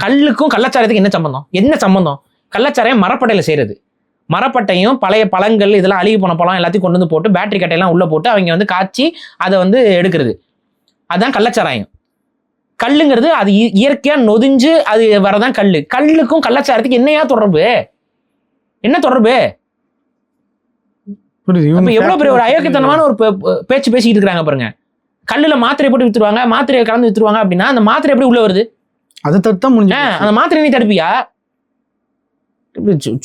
கல்லுக்கும் கள்ளச்சாரத்துக்கு என்ன சம்பந்தம்? கள்ளச்சாராயம் மரப்பட்டையில செய்யறது. மரப்பட்டையும் பழைய பழங்கள் இதெல்லாம் அழுகி போன பழம் எல்லாத்தையும் கொண்டு வந்து போட்டு பேட்டரி கட்டையெல்லாம் உள்ள போட்டு அவங்க வந்து காய்ச்சி அதை வந்து எடுக்கிறது. அதுதான் கள்ளச்சாராயம். கல்லுங்கிறது அது இயற்கையா நொதிஞ்சு அது வரதான் கல்லு. கல்லுக்கும் கள்ளச்சாரத்துக்கு என்னையா தொடர்பு? என்ன தொடர்பு? அப்ப எவ்வளவு பெரிய ஒரு அயோக்கியத்தனமான ஒரு பேச்சு பேசிக்கிட்டு இருக்காங்க பாருங்க. கல்லுல மாத்திரை போட்டு வித்துருவாங்க, மாத்திரையை கலந்து வித்துருவாங்க அப்படின்னா அந்த மாத்திரை எப்படி உள்ள வருது? அதை தடுத்தா முடிஞ்சு. அந்த மாத்திரை நீ தடுப்பியா?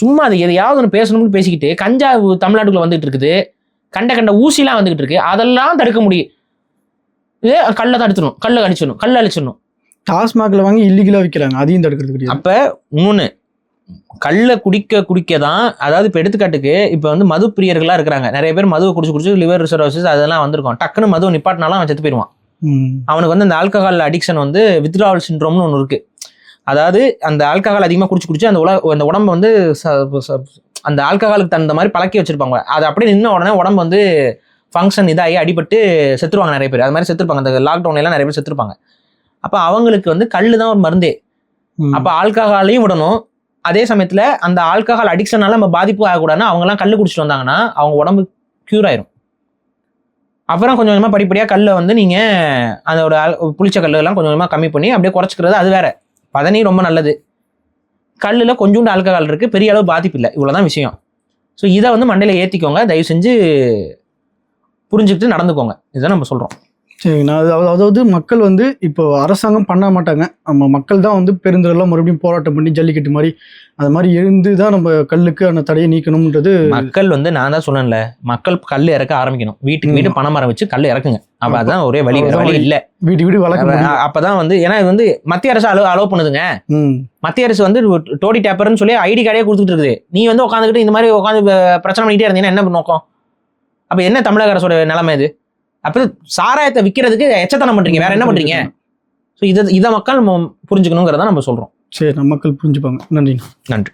சும்மா அது எதையாவது ஒன்று பேசணும்னு பேசிக்கிட்டு கஞ்சா தமிழ்நாட்டுக்குள்ள வந்துகிட்டு இருக்குது, கண்ட ஊசிலாம் வந்துகிட்டு இருக்கு, அதெல்லாம் தடுக்க முடியும். இதே கல்லை தடுத்துணும், கல்லை அழிச்சிடணும், கல்லை அழிச்சிடணும். டாஸ்மாக்ல வாங்கி இல்லீகலா விற்கிறாங்க, அதையும் தடுக்கிறது கிடையாது. அப்ப இன்னொன்னு, கல்லை குடிக்க தான், அதாவது இப்போ எடுத்துக்காட்டுக்கு இப்போ வந்து மது பிரியர்களா இருக்கிறாங்க, நிறைய பேர் மதுவை குடிச்சு லிவர் சிரோசிஸ் அதெல்லாம் வந்திருக்கும். டக்குன்னு மதுவை நிப்பாட்டினாலும் அவன் செத்து போயிடுவான். அவனுக்கு வந்து அந்த ஆல்கஹால் அடிக்ஷன் வந்து வித்ட்ராவல் சிண்ட்ரோம்னு ஒன்று இருக்கு. அதாவது அந்த ஆல்கஹால் அதிகமாக குடிச்சு அந்த உடம்பு வந்து அந்த ஆல்கஹாலுக்கு தகுந்த மாதிரி பழக்கி வச்சிருப்பாங்க. அது அப்படியே நின்ன உடனே உடம்பு வந்து ஃபங்க்ஷன் இதாகி அடிபட்டு செத்துருவாங்க நிறைய பேர். அது மாதிரி செத்துருப்பாங்க. அந்த லாக்டவுன்ல எல்லாம் நிறைய பேர் செத்துருப்பாங்க. அப்போ அவங்களுக்கு வந்து கல்லு தான் ஒரு மருந்தே. அப்போ ஆல்கஹாலையும் விடணும், அதே சமயத்தில் அந்த ஆல்கஹால் அடிக்ஷனால நம்ம பாதிப்பு ஆகக்கூடாதுன்னா அவங்கெல்லாம் கல் குடிச்சிட்டு வந்தாங்கன்னா அவங்க உடம்பு க்யூர் ஆயிரும். அப்புறம் கொஞ்சம் கொஞ்சமாக படிப்படியாக கல்லை வந்து நீங்கள் அதோட புளிச்ச கல்லெல்லாம் கொஞ்சம் கொஞ்சமாக கம்மி பண்ணி அப்படியே குறைச்சிக்கிறது, அது வேற. பதனி ரொம்ப நல்லது. கல்லில் கொஞ்சோண்டு ஆல்கஹால் இருக்குது, பெரிய அளவு பாதிப்பு இல்லை, இவ்வளோதான் விஷயம். ஸோ இதை வந்து மண்டையில் ஏற்றிக்கோங்க, தயவு செஞ்சு புரிஞ்சுக்கிட்டு நடந்துக்கோங்க, இதுதான் நம்ம சொல்கிறோம். சரிங்கண்ணா. அதாவது மக்கள் வந்து இப்போ அரசாங்கம் பண்ண மாட்டாங்க, நம்ம மக்கள் தான் வந்து பெருந்திரலாம் மறுபடியும் போராட்டம் பண்ணி ஜல்லிக்கட்டு மாதிரி அது மாதிரி எழுந்து தான் நம்ம கல்லுக்கு அந்த தடையை நீக்கணும்ன்றது. மக்கள் வந்து நான் தான் சொன்னேன்ல, மக்கள் கல் இறக்க ஆரம்பிக்கணும். வீட்டுக்கு வீடு பனை மரம் வச்சு கல் இறக்குங்க. அப்போ அதுதான் ஒரே வழி இல்லை. வீடு வளர்க்க அப்பதான் வந்து, ஏன்னா இது வந்து மத்திய அரசு அலோவ் பண்ணுதுங்க. மத்திய அரசு வந்து டோடி டேப்பர்னு சொல்லி ஐடி கார்டே கொடுத்துட்டு இருக்குது. நீ வந்து உட்காந்துக்கிட்டு இந்த மாதிரி உட்காந்து பிரச்சனை பண்ணிக்கிட்டே இருந்தீங்கன்னா என்ன நோக்கம்? அப்ப என்ன தமிழக அரசோட நிலைமை இது? அப்ப சாராயத்தை விற்கிறதுக்கு எச்சத்தனம் பண்றீங்க, வேற என்ன பண்றீங்க? ஸோ இதை மக்கள் புரிஞ்சுக்கணுங்கிறத நம்ம சொல்றோம். சரி, நம்ம மக்கள் புரிஞ்சுப்பாங்க. நன்றி.